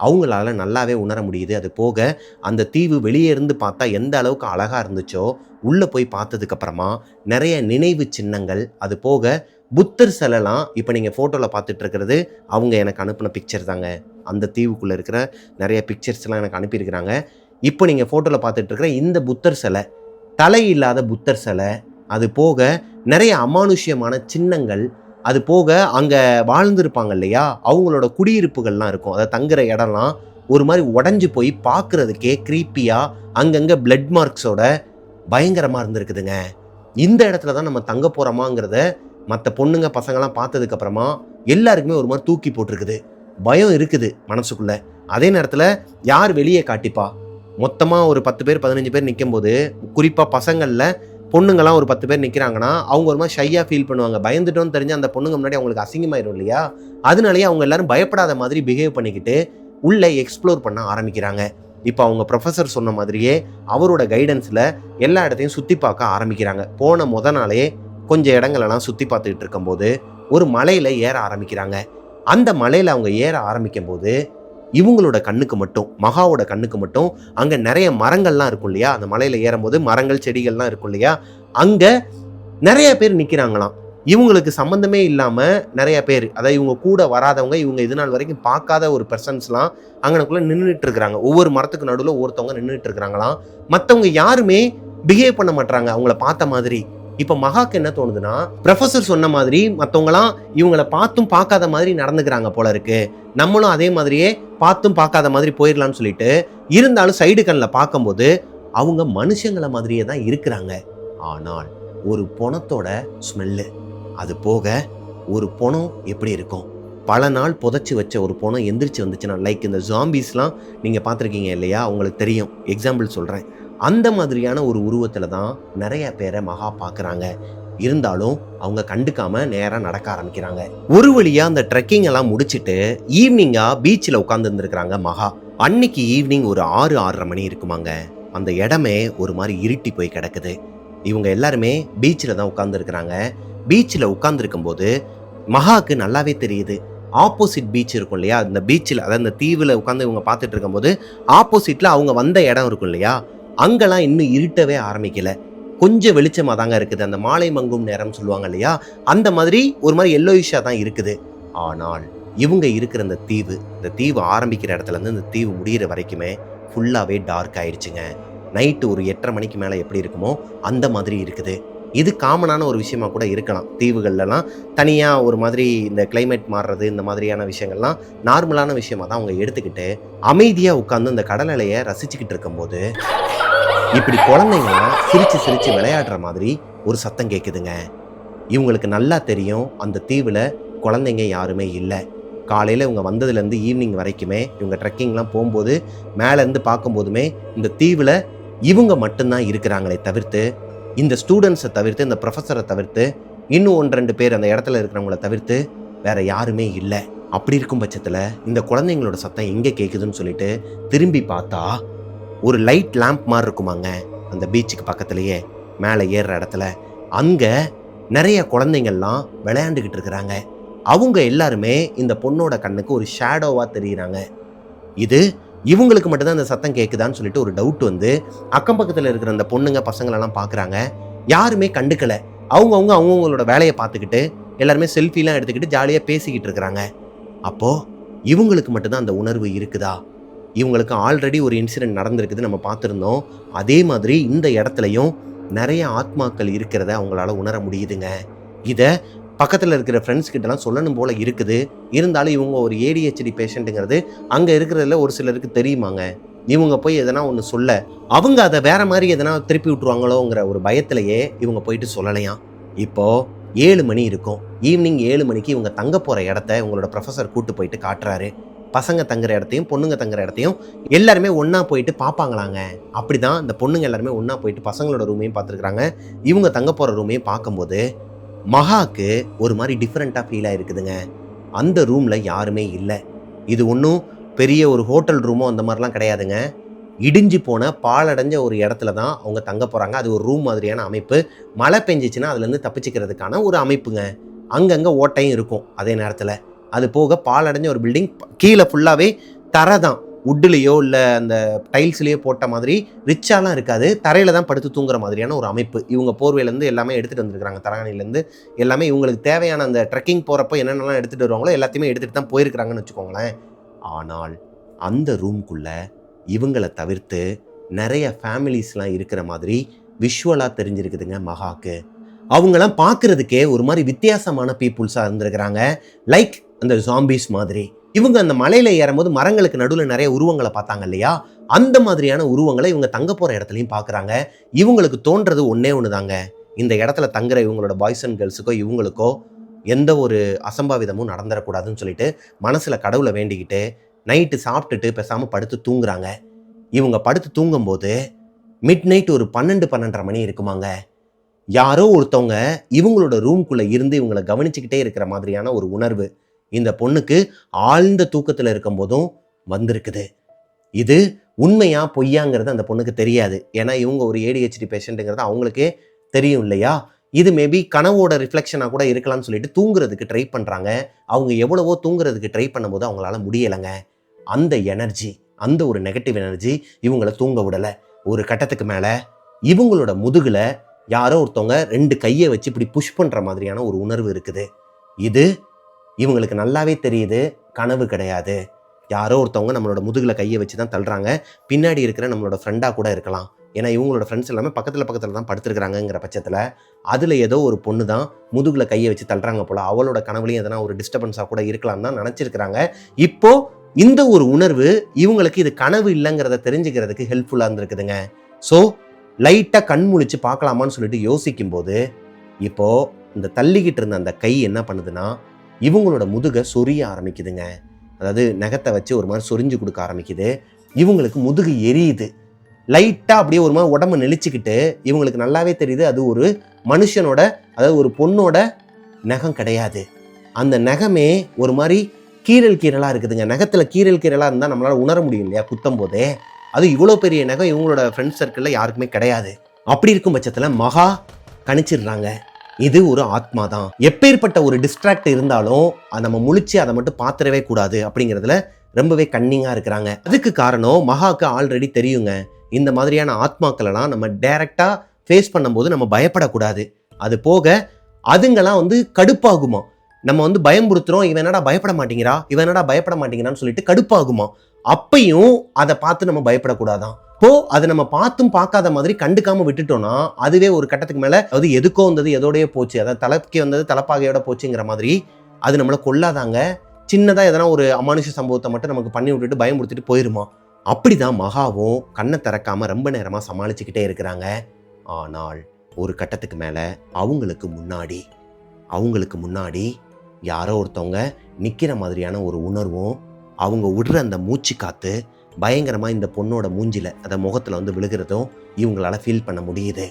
அவங்களால நல்லாவே உணர முடியுது. அது போக அந்த தீவு வெளியே இருந்து பார்த்தா எந்த அளவுக்கு அழகாக இருந்துச்சோ, உள்ளே போய் பார்த்ததுக்கப்புறமா நிறைய நினைவு சின்னங்கள், அது போக புத்தர் சிலைலாம் இப்போ நீங்கள் ஃபோட்டோவில் பார்த்துட்டு இருக்கிறது அவங்க எனக்கு அனுப்பின பிக்சர் தாங்க. அந்த தீவுக்குள்ளே இருக்கிற நிறைய பிக்சர்ஸ்லாம் எனக்கு அனுப்பியிருக்கிறாங்க. இப்போ நீங்கள் ஃபோட்டோவில் பார்த்துட்டு இருக்கிற இந்த புத்தர் சிலை, தலை இல்லாத புத்தர் சிலை, அது போக நிறைய அமானுஷ்யமான சின்னங்கள், அது போக அங்கே வாழ்ந்துருப்பாங்க இல்லையா, அவங்களோட குடியிருப்புகள்லாம் இருக்கும். அதை தங்குற இடம்லாம் ஒரு மாதிரி உடஞ்சி போய் பார்க்குறதுக்கே க்ரீப்பியாக அங்கங்கே பிளட் மார்க்ஸோட பயங்கரமாக இருந்திருக்குதுங்க. இந்த இடத்துல தான் நம்ம தங்க போகிறோமாங்கிறத மற்ற பொண்ணுங்க பசங்கள்லாம் பார்த்ததுக்கப்புறமா எல்லாருக்குமே ஒரு மாதிரி தூக்கி போட்டிருக்குது. பயம் இருக்குது மனசுக்குள்ளே. அதே நேரத்தில் யார் வெளியே காட்டிப்பா? மொத்தமாக ஒரு 10 பேர் 15 பேர் நிற்கும்போது, குறிப்பாக பசங்களில் பொண்ணுங்கள்லாம் ஒரு 10 பேர் நிற்கிறாங்கன்னா அவங்க ஒரு மாதிரி ஷையாக ஃபீல் பண்ணுவாங்க. பயந்துட்டோன்னு தெரிஞ்சு அந்த பொண்ணுங்க முன்னாடி அவங்களுக்கு அசிங்கமாயிடும் இல்லையா? அதனாலேயே அவங்க எல்லாரும் பயப்படாத மாதிரி பிஹேவ் பண்ணிக்கிட்டு உள்ளே எக்ஸ்ப்ளோர் பண்ண ஆரம்பிக்கிறாங்க. இப்போ அவங்க ப்ரொஃபஸர் சொன்ன மாதிரியே அவரோட கைடன்ஸில் எல்லா இடத்தையும் சுற்றி பார்க்க ஆரம்பிக்கிறாங்க. போன நாளே கொஞ்சம் இடங்களெல்லாம் சுற்றி பார்த்துக்கிட்டு இருக்கும்போது ஒரு மலையில் ஏற ஆரம்பிக்கிறாங்க. அந்த மலையில் அவங்க ஏற ஆரம்பிக்கும் போது இவங்களோட கண்ணுக்கு மட்டும், மகாவோட கண்ணுக்கு மட்டும் அங்கே நிறைய மரங்கள்லாம் இருக்கும் இல்லையா? அந்த மலையில் ஏறும்போது மரங்கள் செடிகள்லாம் இருக்கும் இல்லையா? அங்கே நிறைய பேர் நிற்கிறாங்களாம். இவங்களுக்கு சம்மந்தமே இல்லாமல் நிறைய பேர், அதாவது இவங்க கூட வராதவங்க, இவங்க இது நாள் வரைக்கும் பார்க்காத ஒரு பர்சன்ஸ்லாம் அங்கனக்குள்ளே நின்றுட்டு இருக்கிறாங்க. ஒவ்வொரு மரத்துக்கு நடுவில் ஒருத்தவங்க நின்றுட்டு இருக்கிறாங்களாம். மற்றவங்க யாருமே பிஹேவ் பண்ண மாட்டாங்க அவங்கள பார்த்த மாதிரி. இப்போ மகாக்கு என்ன தோணுதுன்னா, ப்ரொஃபஸர் சொன்ன மாதிரி மற்றவங்களாம் இவங்கள பார்த்தும் பார்க்காத மாதிரி நடந்துக்கிறாங்க போல இருக்கு, நம்மளும் அதே மாதிரியே பார்த்தும் பார்க்காத மாதிரி போயிடலான்னு சொல்லிட்டு, இருந்தாலும் சைடு கண்ணில் பார்க்கும்போது அவங்க மனுஷங்களை மாதிரியே தான் இருக்கிறாங்க. ஆனால் ஒரு பொணத்தோட ஸ்மெல்லு, அது போக ஒரு பொணம் எப்படி இருக்கும், பல நாள் புதைச்சி வச்ச ஒரு பொணம் எந்திரிச்சு வந்துச்சுன்னா, லைக் இந்த ஜாம்பிஸ்லாம் நீங்கள் பார்த்துருக்கீங்க இல்லையா, உங்களுக்கு தெரியும், எக்ஸாம்பிள் சொல்கிறேன். அந்த மாதிரியான ஒரு உருவத்தில் தான் நிறைய பேரை மகா பார்க்குறாங்க. இருந்தாலும் அவங்க கண்டுக்காம நேராக நடக்க ஆரம்பிக்கிறாங்க. ஒரு வழியாக அந்த ட்ரெக்கிங் எல்லாம் முடிச்சுட்டு ஈவினிங்காக பீச்சில் உட்காந்துருந்துருக்குறாங்க மகா. அன்னைக்கு ஈவினிங் ஒரு 6-6:30 மணி இருக்குமாங்க. அந்த இடமே ஒரு மாதிரி இருட்டி போய் கிடக்குது. இவங்க எல்லாருமே பீச்சில் தான் உட்காந்துருக்குறாங்க. பீச்சில் உட்காந்துருக்கும் போது மகாவுக்கு நல்லாவே தெரியுது, ஆப்போசிட் பீச் இருக்கும் இல்லையா, அந்த பீச்சில், அதாவது அந்த தீவில் உட்காந்து இவங்க பார்த்துட்டு இருக்கும்போது ஆப்போசிட்டில் அவங்க வந்த இடம் இருக்கும் இல்லையா, அங்கெல்லாம் இன்னும் இருட்டவே ஆரம்பிக்கல. கொஞ்சம் வெளிச்சமாக தாங்க இருக்குது. அந்த மாலை மங்கும் நேரம் சொல்லுவாங்க இல்லையா, அந்த மாதிரி ஒரு மாதிரி எல்லோயிஷாக தான் இருக்குது. ஆனால் இவங்க இருக்கிற இந்த தீவு ஆரம்பிக்கிற இடத்துலேருந்து இந்த தீவு முடிகிற வரைக்குமே ஃபுல்லாகவே டார்க் ஆயிடுச்சுங்க. நைட்டு ஒரு 8:30 மணிக்கு மேலே எப்படி இருக்குமோ அந்த மாதிரி இருக்குது. இது காமனான ஒரு விஷயமா கூட இருக்கலாம். தீவுகள்லாம் தனியாக ஒரு மாதிரி இந்த கிளைமேட் மாறுறது, இந்த மாதிரியான விஷயங்கள்லாம் நார்மலான விஷயமா தான் அவங்க எடுத்துக்கிட்டு அமைதியாக உட்காந்து அந்த கடல் அலையை ரசிச்சுக்கிட்டு இருக்கும்போது இப்படி குழந்தைங்களாம் சிரிச்சு சிரிச்சு விளையாடுற மாதிரி ஒரு சத்தம் கேட்குதுங்க. இவங்களுக்கு நல்லா தெரியும் அந்த தீவில் குழந்தைங்க யாருமே இல்லை. காலையில் இவங்க வந்ததுலேருந்து ஈவினிங் வரைக்குமே இவங்க ட்ரெக்கிங்லாம் போகும்போது மேலேருந்து பார்க்கும்போதுமே இந்த தீவில் இவங்க மட்டும்தான் இருக்கிறாங்களே தவிர்த்து, இந்த ஸ்டூடெண்ட்ஸை தவிர்த்து, இந்த ப்ரொஃபஸரை தவிர்த்து, இன்னும் 1-2 பேர் அந்த இடத்துல இருக்கிறவங்கள தவிர்த்து வேற யாருமே இல்லை. அப்படி இருக்கும் பட்சத்தில் இந்த குழந்தைங்களோட சத்தம் எங்கே கேட்குதுன்னு சொல்லிட்டு திரும்பி பார்த்தா ஒரு லைட் லேம்ப் மாதிரி இருக்குமாங்க அந்த பீச்சுக்கு பக்கத்துலேயே மேலே ஏறுற இடத்துல. அங்கே நிறைய குழந்தைங்கள்லாம் விளையாண்டுக்கிட்டு இருக்கிறாங்க. அவங்க எல்லாருமே இந்த பொண்ணோட கண்ணுக்கு ஒரு ஷேடோவாக தெரியுறாங்க. இது இவங்களுக்கு மட்டும்தான் இந்த சத்தம் கேட்குதான்னு சொல்லிட்டு ஒரு டவுட் வந்து அக்கம் பக்கத்தில் இருக்கிற அந்த பொண்ணுங்க பசங்களெல்லாம் பார்க்குறாங்க. யாருமே கண்டுக்கலை. அவங்கவுங்களோட வேலையை பார்த்துக்கிட்டு எல்லாருமே செல்ஃபிலாம் எடுத்துக்கிட்டு ஜாலியாக பேசிக்கிட்டு இருக்கிறாங்க. அப்போது இவங்களுக்கு மட்டும்தான் அந்த உணர்வு இருக்குதா? இவங்களுக்கு ஆல்ரெடி ஒரு இன்சிடென்ட் நடந்திருக்குது, நம்ம பார்த்துருந்தோம். அதே மாதிரி இந்த இடத்துலையும் நிறைய ஆத்மாக்கள் இருக்கிறத அவங்களால உணர முடியுதுங்க. இதை பக்கத்தில் இருக்கிற ஃப்ரெண்ட்ஸ் கிட்டலாம் சொல்லணும் போல் இருக்குது. இருந்தாலும் இவங்க ஒரு ஏடிஹெச்டி பேஷண்ட்டுங்கிறது அங்கே இருக்கிறதுல ஒரு சிலருக்கு தெரியுமாங்க. இவங்க போய் எதனா ஒன்று சொல்ல அவங்க அதை வேற மாதிரி எதனா திருப்பி விட்டுருவாங்களோங்கிற ஒரு பயத்திலேயே இவங்க போயிட்டு சொல்லலையாம். இப்போது 7 மணி இருக்கும். ஈவினிங் 7 மணிக்கு இவங்க தங்க போகிற இடத்த இவங்களோட ப்ரொஃபஸர் கூப்பிட்டு போயிட்டு காட்டுறாரு. பசங்க தங்குற இடத்தையும் பொண்ணுங்க தங்குற இடத்தையும் எல்லாருமே ஒன்றா போயிட்டு பார்ப்பாங்களாங்க. அப்படி தான் இந்த பொண்ணுங்க எல்லாருமே ஒன்றா போயிட்டு பசங்களோட ரூமையும் பார்த்துருக்குறாங்க. இவங்க தங்க போகிற ரூமையும் பார்க்கும்போது மகாக்கு ஒரு மாதிரி டிஃப்ரெண்ட்டாக ஃபீல் ஆகிருக்குதுங்க. அந்த ரூமில் யாருமே இல்லை. இது ஒன்றும் பெரிய ஒரு ஹோட்டல் ரூமோ அந்த மாதிரிலாம் கிடையாதுங்க. இடிஞ்சு போன பாழடைஞ்ச ஒரு இடத்துல தான் அவங்க தங்க போகிறாங்க. அது ஒரு ரூம் மாதிரியான அமைப்பு. மழை பெஞ்சிச்சுன்னா அதுலேருந்து தப்பிச்சுக்கிறதுக்கான ஒரு அமைப்புங்க. அங்கங்கே ஓட்டையும் இருக்கும். அதே நேரத்தில் அது போக பாழடைஞ்ச ஒரு பில்டிங். கீழே ஃபுல்லாகவே தரை தான். வுட்லேயோ இல்லை அந்த டைல்ஸ்லேயோ போட்ட மாதிரி ரிச்சாலாம் இருக்காது. தரையில் தான் படுத்து தூங்குற மாதிரியான ஒரு அமைப்பு. இவங்க போர்வையிலேருந்து எல்லாமே எடுத்துகிட்டு வந்துருக்காங்க. தரகாணிலேருந்து எல்லாமே இவங்களுக்கு தேவையான அந்த ட்ரெக்கிங் போகிறப்போ என்னென்னலாம் எடுத்துகிட்டு வருவாங்களோ எல்லாத்தையுமே எடுத்துகிட்டு தான் போயிருக்கிறாங்கன்னு வச்சுக்கோங்களேன். ஆனால் அந்த ரூம்குள்ளே இவங்களை தவிர்த்து நிறைய ஃபேமிலிஸ்லாம் இருக்கிற மாதிரி விஷுவலாக தெரிஞ்சிருக்குதுங்க மகாக்கு. அவங்களாம் பார்க்குறதுக்கே ஒரு மாதிரி வித்தியாசமான பீப்புள்ஸாக இருந்திருக்கிறாங்க. லைக் அந்த ஜாம்பிஸ் மாதிரி. இவங்க அந்த மலையில் ஏறும்போது மரங்களுக்கு நடுவில் நிறைய உருவங்களை பார்த்தாங்க இல்லையா, அந்த மாதிரியான உருவங்களை இவங்க தங்க போகிற இடத்துலையும் பார்க்குறாங்க. இவங்களுக்கு தோன்றது ஒன்றே ஒன்று தாங்க, இந்த இடத்துல தங்குற இவங்களோட பாய்ஸ் அண்ட் கேர்ள்ஸுக்கோ இவங்களுக்கோ எந்த ஒரு அசம்பாவிதமும் நடந்துடக்கூடாதுன்னு சொல்லிட்டு மனசில் கடவுளை வேண்டிக்கிட்டு நைட்டு சாப்பிட்டுட்டு பேசாமல் படுத்து தூங்குறாங்க. இவங்க படுத்து தூங்கும்போது மிட் நைட் ஒரு 12-12:30 மணி இருக்குமாங்க. யாரோ ஒருத்தவங்க இவங்களோட ரூம்குள்ளே இருந்து இவங்களை கவனிச்சுக்கிட்டே இருக்கிற மாதிரியான ஒரு உணர்வு இந்த பொண்ணுக்கு ஆழ்ந்த தூக்கத்தில் இருக்கும் போதும் வந்திருக்குது. இது உண்மையா பொய்யாங்கிறது அந்த பொண்ணுக்கு தெரியாது. ஏன்னா இவங்க ஒரு ADHD பேஷண்ட்டுங்கிறது அவங்களுக்கே தெரியும் இல்லையா. இது மேபி கனவோட ரிஃப்ளெக்ஷனாக கூட இருக்கலாம்னு சொல்லிட்டு தூங்குறதுக்கு ட்ரை பண்ணுறாங்க. அவங்க எவ்வளவோ தூங்குறதுக்கு ட்ரை பண்ணும்போது அவங்களால முடியலைங்க. அந்த எனர்ஜி, அந்த ஒரு நெகட்டிவ் எனர்ஜி இவங்களை தூங்க விடலை. ஒரு கட்டத்துக்கு மேலே இவங்களோட முதுகில் யாரோ ஒருத்தவங்க 2 கையை வச்சு இப்படி புஷ் பண்ணுற மாதிரியான ஒரு உணர்வு இருக்குது. இது இவங்களுக்கு நல்லாவே தெரியுது, கனவு கிடையாது. யாரோ ஒருத்தவங்க நம்மளோட முதுகில் கையை வச்சு தான் தள்ளுறாங்க. பின்னாடி இருக்கிற நம்மளோட ஃப்ரெண்டாக கூட இருக்கலாம். ஏன்னா இவங்களோட ஃப்ரெண்ட்ஸ் எல்லாமே பக்கத்தில் தான் படுத்துருக்குறாங்கங்கிற பட்சத்தில் அதில் ஏதோ ஒரு பொண்ணு தான் முதுகில் கையை வச்சு தள்ளுறாங்க போல். அவளோட கனவுலையும் எதனா ஒரு டிஸ்டர்பன்ஸாக கூட இருக்கலாம் தான் நினச்சிருக்கிறாங்க. இப்போது இந்த ஒரு உணர்வு இவங்களுக்கு இது கனவு இல்லைங்கிறத தெரிஞ்சுக்கிறதுக்கு ஹெல்ப்ஃபுல்லாக இருந்திருக்குதுங்க. ஸோ லைட்டாக கண் முழிச்சு பார்க்கலாமான்னு சொல்லிட்டு யோசிக்கும் போது இப்போது இந்த தள்ளிக்கிட்டு இருந்த அந்த கை என்ன பண்ணுதுன்னா இவங்களோட முதுகை சொரிய ஆரம்பிக்குதுங்க. அதாவது நகத்தை வச்சு ஒரு மாதிரி சொரிஞ்சு கொடுக்க ஆரம்பிக்குது. இவங்களுக்கு முதுகு எரியுது. லைட்டாக அப்படியே ஒரு மாதிரி உடம்பு நெளிச்சுக்கிட்டு இவங்களுக்கு நல்லாவே தெரியுது அது ஒரு மனுஷனோட, அதாவது ஒரு பொண்ணோட நகம் கிடையாது. அந்த நகமே ஒரு மாதிரி கீரலாக இருக்குதுங்க. நகத்தில் கீரலாக இருந்தால் நம்மளால் உணர முடியும் இல்லையா குத்தும் போதே. அது இவ்வளோ பெரிய நகம் இவங்களோட ஃப்ரெண்ட்ஸ் சர்க்கிளில் யாருக்குமே கிடையாது. அப்படி இருக்கும் பட்சத்தில் மகா கணிச்சிடுறாங்க இது ஒரு ஆத்மா தான். எப்பேற்பட்ட ஒரு டிஸ்ட்ராக்ட் இருந்தாலும் நம்ம முழிச்சு அதை மட்டும் பார்த்துடவே கூடாது அப்படிங்கிறதுல ரொம்பவே கன்னிங்காக இருக்கிறாங்க. அதுக்கு காரணம் மகாவுக்கு ஆல்ரெடி தெரியுங்க, இந்த மாதிரியான ஆத்மாக்களெல்லாம் நம்ம டைரெக்டாக ஃபேஸ் பண்ணும்போது நம்ம பயப்படக்கூடாது. அது போக அதுங்கெல்லாம் கடுப்பாகுமா. நம்ம பயம்படுத்துகிறோம், இவன் என்னடா பயப்பட மாட்டேங்கிறான்னு சொல்லிட்டு கடுப்பாகுமா. அப்பையும் அதை பார்த்து நம்ம பயப்படக்கூடாதான். இப்போ அதை நம்ம பார்த்தும் பார்க்காத மாதிரி கண்டுக்காம விட்டுட்டோம்னா அதுவே ஒரு கட்டத்துக்கு மேலே அது எதுக்கோ வந்தது எதோடய போச்சு, அதாவது தலைக்கு வந்தது தலைப்பாகையோட போச்சுங்கிற மாதிரி அது நம்மளை கொல்லாதாங்க. சின்னதாக எதனா ஒரு அமானுஷ சம்பவத்தை மட்டும் நமக்கு பண்ணி விட்டுட்டு பயமுறுத்திட்டு போயிருமா. அப்படிதான் மகாவும் கண்ணை திறக்காம ரொம்ப நேரமாக சமாளிச்சுக்கிட்டே இருக்கிறாங்க. ஆனால் ஒரு கட்டத்துக்கு மேலே அவங்களுக்கு முன்னாடி யாரோ ஒருத்தவங்க நிற்கிற மாதிரியான ஒரு உணர்வும் அவங்க விடுற அந்த மூச்சு காற்று பயங்கரமாக இந்த பொண்ணோட மூஞ்சில் அந்த முகத்தில் விழுகிறதும் இவங்களால ஃபீல் பண்ண முடியுது.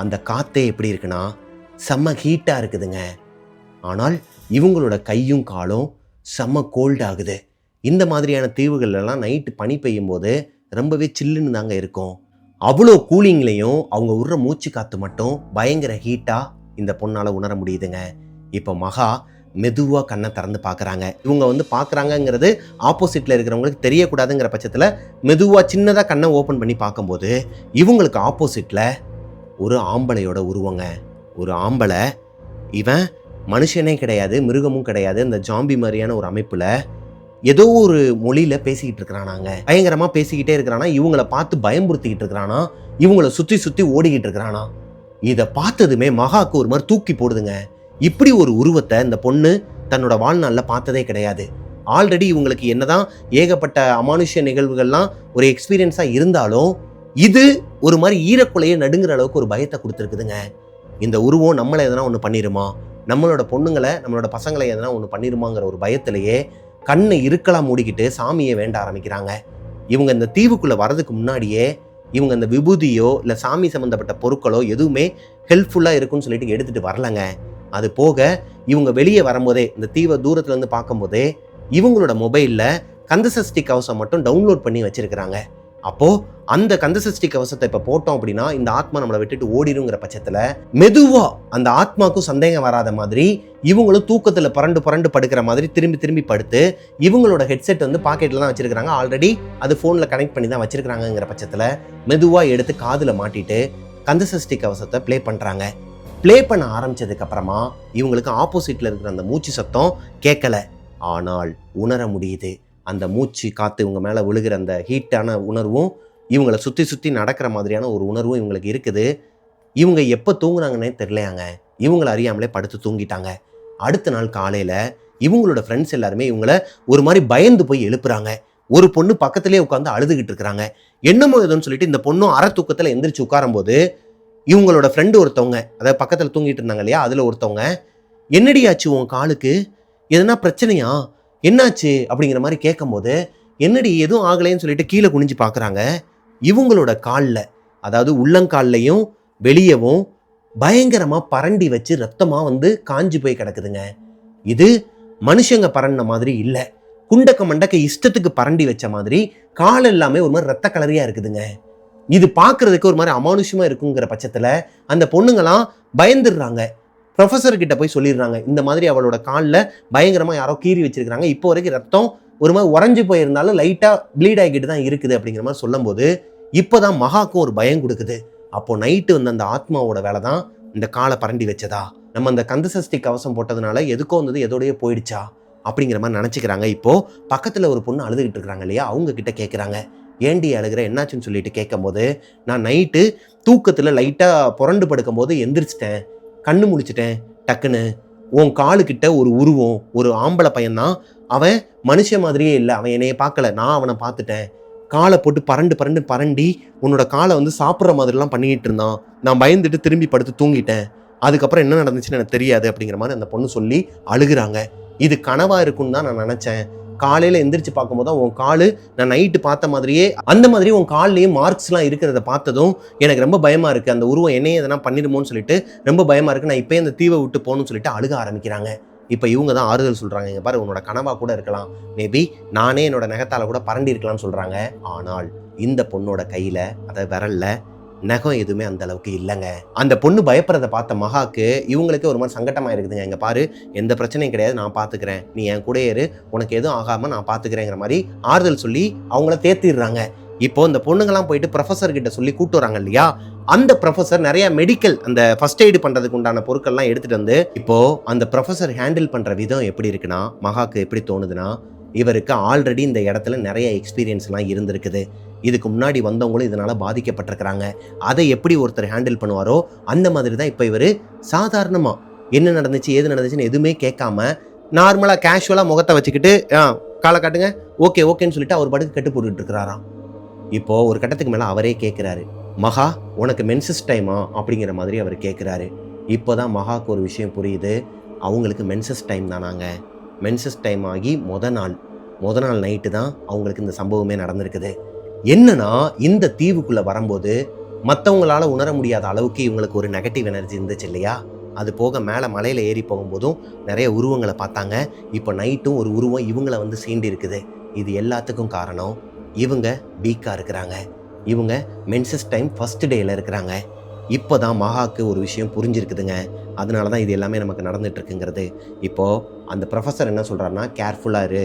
அந்த காற்றே எப்படி இருக்குன்னா செம்ம ஹீட்டாக இருக்குதுங்க. ஆனால் இவங்களோட கையும் காலும் செம்ம கோல்ட் ஆகுது. இந்த மாதிரியான தீவுகள்லாம் நைட்டு பனி பெய்யும் போது ரொம்பவே சில்லுன்னு தாங்க இருக்கும். அவ்வளோ கூலிங்லேயும் அவங்க விடுற மூச்சு காற்று மட்டும் பயங்கர ஹீட்டாக இந்த பொண்ணால் உணர முடியுதுங்க. இப்போ மகா மெதுவாக கண்ணை திறந்து பார்க்குறாங்க. இவங்க பார்க்குறாங்கங்கிறது ஆப்போசிட்டில் இருக்கிறவங்களுக்கு தெரியக்கூடாதுங்கிற பட்சத்தில் மெதுவாக சின்னதாக கண்ணை ஓப்பன் பண்ணி பார்க்கும்போது இவங்களுக்கு ஆப்போசிட்டில் ஒரு ஆம்பளையோட உருவங்க. ஒரு ஆம்பளை, இவன் மனுஷனே கிடையாது, மிருகமும் கிடையாது, இந்த ஜாம்பி மாதிரியான ஒரு அமைப்பில் ஏதோ ஒரு மொழியில் பேசிக்கிட்டு இருக்கிறானாங்க. பயங்கரமாக பேசிக்கிட்டே இருக்கிறானா, இவங்களை பார்த்து பயம்புறுத்திக்கிட்டு இருக்கிறானா, இவங்களை சுற்றி ஓடிக்கிட்டு இருக்கிறானா. இதை பார்த்ததுமே மகாவுக்கு ஒரு மாதிரி தூக்கி போடுதுங்க. இப்படி ஒரு உருவத்தை இந்த பொண்ணு தன்னோட வாழ்நாளில் பார்த்ததே கிடையாது. ஆல்ரெடி இவங்களுக்கு என்னதான் ஏகப்பட்ட அமானுஷ்ய நிகழ்வுகள்லாம் ஒரு எக்ஸ்பீரியன்ஸாக இருந்தாலும் இது ஒரு மாதிரி ஈரக்குலையை நடுங்கிற அளவுக்கு ஒரு பயத்தை கொடுத்துருக்குதுங்க. இந்த உருவம் நம்மளை எதனா ஒன்று பண்ணிடுமா, நம்மளோட பொண்ணுங்களை நம்மளோட பசங்களை எதனா ஒன்று பண்ணிடுமாங்கிற ஒரு பயத்திலேயே கண்ணை இருக்கலாம் மூடிக்கிட்டு சாமியை வேண்ட ஆரம்பிக்கிறாங்க. இவங்க இந்த தீவுக்குள்ள வர்றதுக்கு முன்னாடியே இவங்க இந்த விபூதியோ இல்லை சாமி சம்மந்தப்பட்ட பொருட்களோ எதுவுமே ஹெல்ப்ஃபுல்லாக இருக்குன்னு சொல்லிட்டு எடுத்துகிட்டு வரலங்க. அது போக இவங்க வெளியே வரும்போதே இந்த தீவை தூரத்துலேருந்து பார்க்கும்போதே இவங்களோட மொபைலில் கந்தசஷ்டி கவசம் மட்டும் டவுன்லோட் பண்ணி வச்சிருக்கிறாங்க. அப்போது அந்த கந்தசஷ்டி கவசத்தை இப்போ போட்டோம் அப்படின்னா இந்த ஆத்மா நம்மளை விட்டுட்டு ஓடிடுங்கிற பட்சத்தில் மெதுவாக அந்த ஆத்மாவுக்கும் சந்தேகம் வராத மாதிரி இவங்களும் தூக்கத்தில் புரண்டு படுக்கிற மாதிரி திரும்பி படுத்து இவங்களோட ஹெட்செட் வந்து பாக்கெட்டில் தான் வச்சிருக்கிறாங்க. ஆல்ரெடி அது ஃபோனில் கனெக்ட் பண்ணி தான் வச்சிருக்கிறாங்கிற பட்சத்தில் மெதுவாக எடுத்து காதில் மாட்டிட்டு கந்தசஷ்டி கவசத்தை ப்ளே பண்ணுறாங்க. ப்ளே பண்ண ஆரம்பிச்சதுக்கு அப்புறமா இவங்களுக்கு ஆப்போசிட்டில் இருக்கிற அந்த மூச்சு சத்தம் கேட்கல, ஆனால் உணர முடியுது. அந்த மூச்சு காற்று இவங்க மேலே விழுகிற அந்த ஹீட்டான உணர்வும் இவங்களை சுற்றி நடக்கிற மாதிரியான ஒரு உணர்வும் இவங்களுக்கு இருக்குது. இவங்க எப்போ தூங்குனாங்கன்னே தெரியலையாங்க. இவங்களை அறியாமலே படுத்து தூங்கிட்டாங்க. அடுத்த நாள் காலையில் இவங்களோட ஃப்ரெண்ட்ஸ் எல்லாருமே இவங்கள ஒரு மாதிரி பயந்து போய் எழுப்புறாங்க. ஒரு பொண்ணு பக்கத்துலேயே உட்காந்து அழுதுகிட்டு இருக்கிறாங்க. என்னமோ எதுன்னு சொல்லிட்டு இந்த பொண்ணும் அரை தூக்கத்தில் எந்திரிச்சு உட்காரும்போது இவங்களோட ஃப்ரெண்டு ஒருத்தவங்க, அதாவது பக்கத்தில் தூங்கிட்டு இருந்தாங்க இல்லையா, அதில் ஒருத்தவங்க, என்னடி ஆச்சு உன் காலுக்கு, எதுனா பிரச்சனையா, என்னாச்சு அப்படிங்கிற மாதிரி கேட்கும்போது என்னடி எதுவும் ஆகலைன்னு சொல்லிட்டு கீழே குனிஞ்சு பார்க்குறாங்க. இவங்களோட காலில், அதாவது உள்ளங்கால்லையும் வெளியவும் பயங்கரமாக பரண்டி வச்சு ரத்தமாக வந்து காஞ்சி போய் கிடக்குதுங்க. இது மனுஷங்க பரண்ட மாதிரி இல்லை, குண்டக்க மண்டக்க இஷ்டத்துக்கு பரண்டி வச்ச மாதிரி கால் எல்லாமே ஒரு மாதிரி ரத்த கலரியாக இருக்குதுங்க. இது பார்க்குறதுக்கு ஒரு மாதிரி அமானுஷமாக இருக்குங்கிற பட்சத்தில் அந்த பொண்ணுங்களாம் பயந்துடுறாங்க. ப்ரொஃபஸர்கிட்ட போய் சொல்லிடுறாங்க, இந்த மாதிரி அவளோட காலில் பயங்கரமாக யாரோ கீறி வச்சிருக்கிறாங்க, இப்போ வரைக்கும் ரத்தம் ஒரு மாதிரி உறைஞ்சி போயிருந்தாலும் லைட்டாக ப்ளீட் ஆகிக்கிட்டு தான் இருக்குது அப்படிங்கிற மாதிரி சொல்லும்போது இப்போ தான் மகாக்கும் ஒரு பயம் கொடுக்குது. அப்போது நைட்டு வந்து அந்த ஆத்மாவோட வேலை தான் இந்த காலை பரண்டி வச்சதா, நம்ம அந்த கந்தசஷ்டி கவசம் போட்டதுனால எதுக்கோ வந்தது எதோடய போயிடுச்சா அப்படிங்கிற மாதிரி நினச்சிக்கிறாங்க. இப்போது பக்கத்தில் ஒரு பொண்ணு அழுதுகிட்டு இருக்கிறாங்க இல்லையா, அவங்க கிட்ட கேட்குறாங்க, ஏண்டி அழுகிற, என்னாச்சுன்னு சொல்லிட்டு கேட்கும்போது, நான் நைட்டு தூக்கத்தில் லைட்டாக புரண்டு படுக்கும்போது எந்திரிச்சிட்டேன், கண்ணு முழிச்சிட்டேன், டக்குன்னு உன் காலுக்கிட்ட ஒரு உருவம், ஒரு ஆம்பளை பையன்தான், அவன் மனுஷன் மாதிரியே இல்லை, அவன் என்னைய பார்க்கல, நான் அவனை பார்த்துட்டேன், காலை போட்டு பரண்டி உன்னோட காலை வந்து சாப்பிட்ற மாதிரிலாம் பண்ணிக்கிட்டு இருந்தான், நான் பயந்துட்டு திரும்பி படுத்து தூங்கிட்டேன், அதுக்கப்புறம் என்ன நடந்துச்சுன்னு எனக்கு தெரியாது அப்படிங்கிற மாதிரி அந்த பொண்ணு சொல்லி அழுகுறாங்க. இது கனவாக இருக்குன்னு தான் நான் நினச்சேன், காலையில் எந்திரிச்சு பார்க்கும்போது தான் உன் காலு நான் நைட்டு பார்த்த மாதிரியே அந்த மாதிரி உன் கால்லேயே மார்க்ஸ்லாம் இருக்கிறத பார்த்ததும் எனக்கு ரொம்ப பயமாக இருக்குது, அந்த உருவம் என்னையே எதனா பண்ணிடுமோன்னு சொல்லிட்டு ரொம்ப பயமாக இருக்குது, நான் இப்போயே அந்த தீவை விட்டு போகணும்னு சொல்லிட்டு அழுக ஆரம்பிக்கிறாங்க. இப்போ இவங்க தான் ஆறுதல் சொல்கிறாங்க, இங்கே பாரு உன்னோட கனவாக கூட இருக்கலாம், மேபி நானே என்னோட நகத்தால் கூட பரண்டி இருக்கலாம்னு சொல்கிறாங்க. ஆனால் இந்த பொண்ணோட கையில், அதை விரல்ல நகம் எதுவுமே அந்த அளவுக்கு இல்லைங்க. அந்த பொண்ணு பயப்படுறத பார்த்த மகாக்கு இவங்களுக்கு ஒரு மாதிரி சங்கட்டமாக இருக்குதுங்க. இங்கே பாரு, எந்த பிரச்சனையும் கிடையாது, நான் பார்த்துக்கிறேன், நீ என் கூட ஏறு, உனக்கு எதுவும் ஆகாமல் நான் பார்த்துக்கிறேங்கிற மாதிரி ஆறுதல் சொல்லி அவங்கள தேத்திடுறாங்க. இப்போ இந்த பொண்ணுங்கெல்லாம் போயிட்டு ப்ரொஃபஸர் கிட்ட சொல்லி கூட்டு வராங்க இல்லையா, அந்த ப்ரொஃபஸர் நிறைய மெடிக்கல் அந்த ஃபர்ஸ்ட் எய்டு பண்ணுறதுக்கு உண்டான பொருட்கள்லாம் எடுத்துகிட்டு வந்து, இப்போது அந்த ப்ரொஃபஸர் ஹேண்டில் பண்ணுற விதம் எப்படி இருக்குன்னா, மகாக்கு எப்படி தோணுதுன்னா, இவருக்கு ஆல்ரெடி இந்த இடத்துல நிறைய எக்ஸ்பீரியன்ஸ்லாம் இருந்திருக்குது, இதுக்கு முன்னாடி வந்தவங்களும் இதனால் பாதிக்கப்பட்டிருக்கிறாங்க, அதை எப்படி ஒருத்தர் ஹேண்டில் பண்ணுவாரோ அந்த மாதிரி தான் இப்போ இவர் சாதாரணமாக என்ன நடந்துச்சு ஏது நடந்துச்சுன்னு எதுவுமே கேட்காம நார்மலாக கேஷுவலாக முகத்தை வச்சுக்கிட்டு காலை காட்டுங்க, ஓகேன்னு சொல்லிட்டு அவர் பாட்டுக்கு கட்டு போட்டுக்கிட்டு இருக்கிறாராம். இப்போது ஒரு கட்டத்துக்கு மேலே அவரே கேட்குறாரு, மகா உனக்கு மென்சஸ் டைமா அப்படிங்கிற மாதிரி அவர் கேட்குறாரு. இப்போ தான் மகாவுக்கு ஒரு விஷயம் புரியுது, அவங்களுக்கு மென்சஸ் டைம் தானாங்க. மென்சஸ் டைம் ஆகி முத நாள் நைட்டு தான் அவங்களுக்கு இந்த சம்பவமே நடந்திருக்குது. என்னன்னா, இந்த தீவுக்குள்ளே வரும்போது மற்றவங்களால உணர முடியாத அளவுக்கு இவங்களுக்கு ஒரு நெகட்டிவ் எனர்ஜி இருந்துச்சு இல்லையா, அது போக மேலே மலையில் ஏறி போகும்போதும் நிறைய உருவங்களை பார்த்தாங்க. இப்போ நைட்டும் ஒரு உருவம் இவங்களை வந்து சீண்டி இருக்குது. இது எல்லாத்துக்கும் காரணம் இவங்க வீக்காக இருக்கிறாங்க, இவங்க மென்சஸ் டைம் ஃபர்ஸ்ட் டேயில் இருக்கிறாங்க. இப்போ தான் மகாவுக்கு ஒரு விஷயம் புரிஞ்சிருக்குதுங்க, அதனால தான் இது எல்லாமே நமக்கு நடந்துகிட்ருக்குங்கிறது. இப்போது அந்த ப்ரொஃபஸர் என்ன சொல்கிறாருன்னா, கேர்ஃபுல்லாக இரு,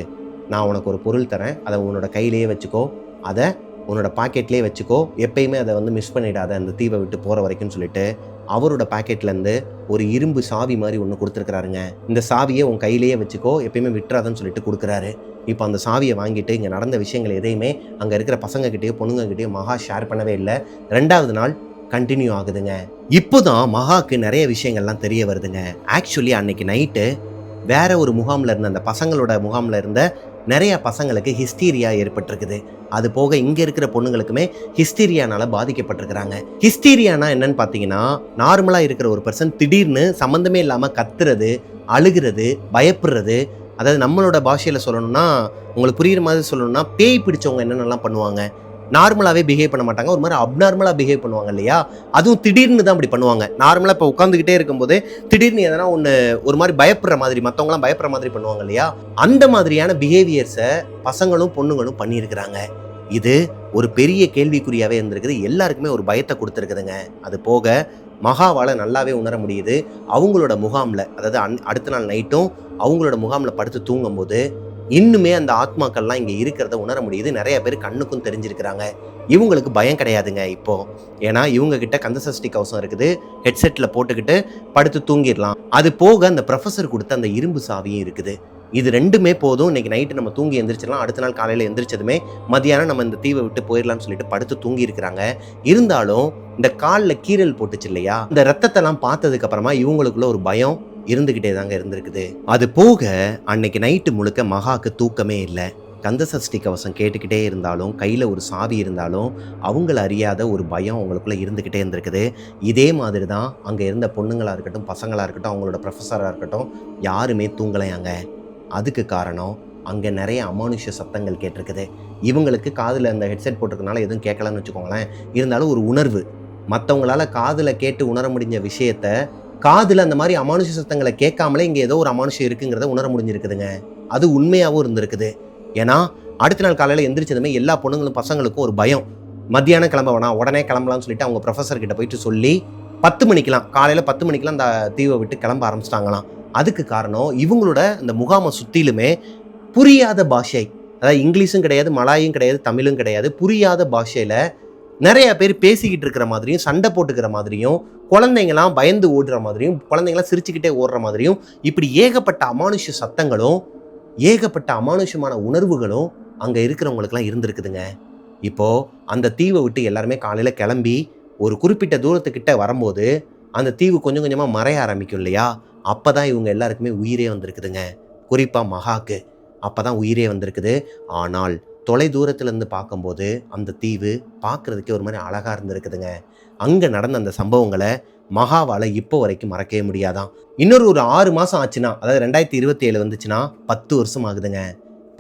நான் உனக்கு ஒரு பொருள் தரேன், அதை உன்னோட கையிலேயே வச்சுக்கோ, அதை உன்னோட பாக்கெட்லேயே வச்சுக்கோ, எப்பயுமே அதை வந்து மிஸ் பண்ணிடாத அந்த தீவை விட்டு போகிற வரைக்கும்னு சொல்லிட்டு அவரோட பாக்கெட்லேருந்து ஒரு இரும்பு சாவி மாதிரி ஒன்று கொடுத்துருக்குறாருங்க. இந்த சாவியை உன் கையிலேயே வச்சுக்கோ, எப்பயுமே விட்டுறாதன்னு சொல்லிட்டு கொடுக்குறாரு. இப்போ அந்த சாவியை வாங்கிட்டு இங்கே நடந்த விஷயங்கள் எதையுமே அங்கே இருக்கிற பசங்கக்கிட்டேயோ பொண்ணுங்கக்கிட்டேயோ மகா ஷேர் பண்ணவே இல்லை. 2வது நாள் கண்டினியூ ஆகுதுங்க. இப்போ தான் மகாவுக்கு நிறைய விஷயங்கள்லாம் தெரிய வருதுங்க. ஆக்சுவலி அன்னைக்கு நைட்டு வேற ஒரு முகாமில் இருந்த அந்த பசங்களோட முகாமில் இருந்த நிறைய பசங்களுக்கு ஹிஸ்டீரியா ஏற்பட்டிருக்குது. அது போக இங்கே இருக்கிற பொண்ணுங்களுக்குமே ஹிஸ்டீரியானால பாதிக்கப்பட்டிருக்கிறாங்க. ஹிஸ்டீரியானா என்னன்னு பார்த்தீங்கன்னா, நார்மலாக இருக்கிற ஒரு பர்சன் திடீர்னு சம்மந்தமே இல்லாமல் கத்துறது, அழுகிறது, பயப்படுறது, அதாவது நம்மளோட பாஷையில் சொல்லணும்னா, உங்களுக்கு புரியுற மாதிரி சொல்லணும்னா, பேய் பிடிச்சவங்க என்னென்னலாம் பண்ணுவாங்க, நார்மலாகவே பிஹேவ் பண்ண மாட்டாங்க. ஒரு மாதிரி அப்நார்மலாக பிஹேவ் பண்ணுவாங்க இல்லையா? அதுவும் திடீர்னு தான் அப்படி பண்ணுவாங்க. நார்மலாக இப்போ உட்காந்துக்கிட்டே இருக்கும்போது திடீர்னு எதனா ஒன்று ஒரு மாதிரி பயப்படுற மாதிரி, மற்றவங்களாம் பயப்படுற மாதிரி பண்ணுவாங்க இல்லையா? அந்த மாதிரியான பிஹேவியர்ஸை பசங்களும் பொண்ணுங்களும் பண்ணியிருக்கிறாங்க. இது ஒரு பெரிய கேள்விக்குறியாகவே இருந்திருக்குது. எல்லாருக்குமே ஒரு பயத்தை கொடுத்துருக்குதுங்க. அது போக மகாவால் நல்லாவே உணர முடியுது. அவங்களோட முகாமில், அதாவது அடுத்த நாள் நைட்டும் அவங்களோட முகாமில் படுத்து தூங்கும்போது இன்னுமே அந்த ஆத்மாக்கள்லாம் இங்கே இருக்கிறத உணர முடியுது. நிறைய பேர் கண்ணுக்கும் தெரிஞ்சிருக்கிறாங்க. இவங்களுக்கு பயம் கிடையாதுங்க இப்போ. ஏன்னா இவங்க கிட்ட கந்தசஷ்டி கவசம் இருக்குது. ஹெட்செட்டில் போட்டுக்கிட்டு படுத்து தூங்கிடலாம். அது போக அந்த ப்ரொஃபஸர் கொடுத்த அந்த இரும்பு சாவியும் இருக்குது. இது ரெண்டுமே போதும். இன்னைக்கு நைட்டு நம்ம தூங்கி எந்திரிச்சிடலாம். அடுத்த நாள் காலையில் எந்திரிச்சதுமே மதியானம் நம்ம இந்த தீவை விட்டு போயிடலாம்னு சொல்லிட்டு படுத்து தூங்கி இருக்கிறாங்க. இருந்தாலும் இந்த காலில் கீறல் போட்டுச்சு இல்லையா, இந்த ரத்தத்தெல்லாம் பார்த்ததுக்கு அப்புறமா இவங்களுக்குள்ள ஒரு பயம் இருந்துகிட்டே தாங்க இருந்திருக்குது. அது போக அன்னைக்கு நைட்டு முழுக்க மகாக்கு தூக்கமே இல்லை. கந்தசஷ்டி கவசம் கேட்டுக்கிட்டே இருந்தாலும், கையில் ஒரு சாவி இருந்தாலும் அவங்கள அறியாத ஒரு பயம் அவங்களுக்குள்ள இருந்துக்கிட்டே இருந்திருக்குது. இதே மாதிரி தான் அங்கே இருந்த பொண்ணுங்களாக இருக்கட்டும், பசங்களாக இருக்கட்டும், அவங்களோட ப்ரொஃபஸராக இருக்கட்டும், யாருமே தூங்கலையாங்க. அதுக்கு காரணம் அங்கே நிறைய அமானுஷ சத்தங்கள் கேட்டிருக்குது. இவங்களுக்கு காதில் அந்த ஹெட்செட் போட்டிருக்கனால எதுவும் கேட்கலன்னு வச்சுக்கோங்களேன். இருந்தாலும் ஒரு உணர்வு, மற்றவங்களால காதில் கேட்டு உணர முடிஞ்ச விஷயத்த காதில் அந்த மாதிரி அமானுஷ சத்தங்களை கேட்காமலே இங்கே ஏதோ ஒரு அமானுஷம் இருக்குங்கிறத உணர முடிஞ்சிருக்குதுங்க. அது உண்மையாகவும் இருந்திருக்குது. ஏன்னா அடுத்த நாள் காலையில் எந்திரிச்சதுமே எல்லா பொண்ணுங்களும் பசங்களுக்கும் ஒரு பயம். மத்தியானம் கிளம்ப வேணாம், உடனே கிளம்பலாம்னு சொல்லிட்டு அவங்க ப்ரொஃபஸர் கிட்ட போயிட்டு சொல்லி 10 மணிக்கெலாம், காலையில் 10 மணிக்கெலாம் அந்த தீவை விட்டு கிளம்ப ஆரம்பிச்சிட்டாங்களாம். அதுக்கு காரணம் இவங்களோட இந்த முகாமை சுற்றிலுமே புரியாத பாஷை, அதாவது இங்கிலீஷும் கிடையாது, மலாயும் கிடையாது, தமிழும் கிடையாது, புரியாத பாஷையில் நிறைய பேர் பேசிக்கிட்டு இருக்கிற மாதிரியும், சண்டை போட்டுக்கிற மாதிரியும், குழந்தைங்களாம் பயந்து ஓடுற மாதிரியும், குழந்தைங்களாம் சிரிச்சுக்கிட்டே ஓடுற மாதிரியும், இப்படி ஏகப்பட்ட அமானுஷ சத்தங்களும் ஏகப்பட்ட அமானுஷமான உணர்வுகளும் அங்கே இருக்கிறவங்களுக்குலாம் இருந்திருக்குதுங்க. இப்போது அந்த தீவை விட்டு எல்லாருமே காலையில் கிளம்பி ஒரு குறிப்பிட்ட தூரத்துக்கிட்ட வரும்போது அந்த தீவு கொஞ்சம் கொஞ்சமாக மறைய ஆரம்பிக்கும் இல்லையா? அப்போ தான் இவங்க எல்லாருக்குமே உயிரே வந்திருக்குதுங்க. குறிப்பாக மகாக்கு அப்போ தான் உயிரே வந்திருக்குது. ஆனால் தொலை தூரத்துலேருந்து பார்க்கும்போது அந்த தீவு பார்க்குறதுக்கே ஒரு மாதிரி அழகாக இருந்திருக்குதுங்க. அங்கே நடந்த அந்த சம்பவங்களை மகாவால் இப்போ வரைக்கும் மறக்கவே முடியாதான். இன்னொரு ஒரு 6 மாதம் ஆச்சுன்னா, அதாவது 2027 வந்துச்சுன்னா 10 வருஷம் ஆகுதுங்க.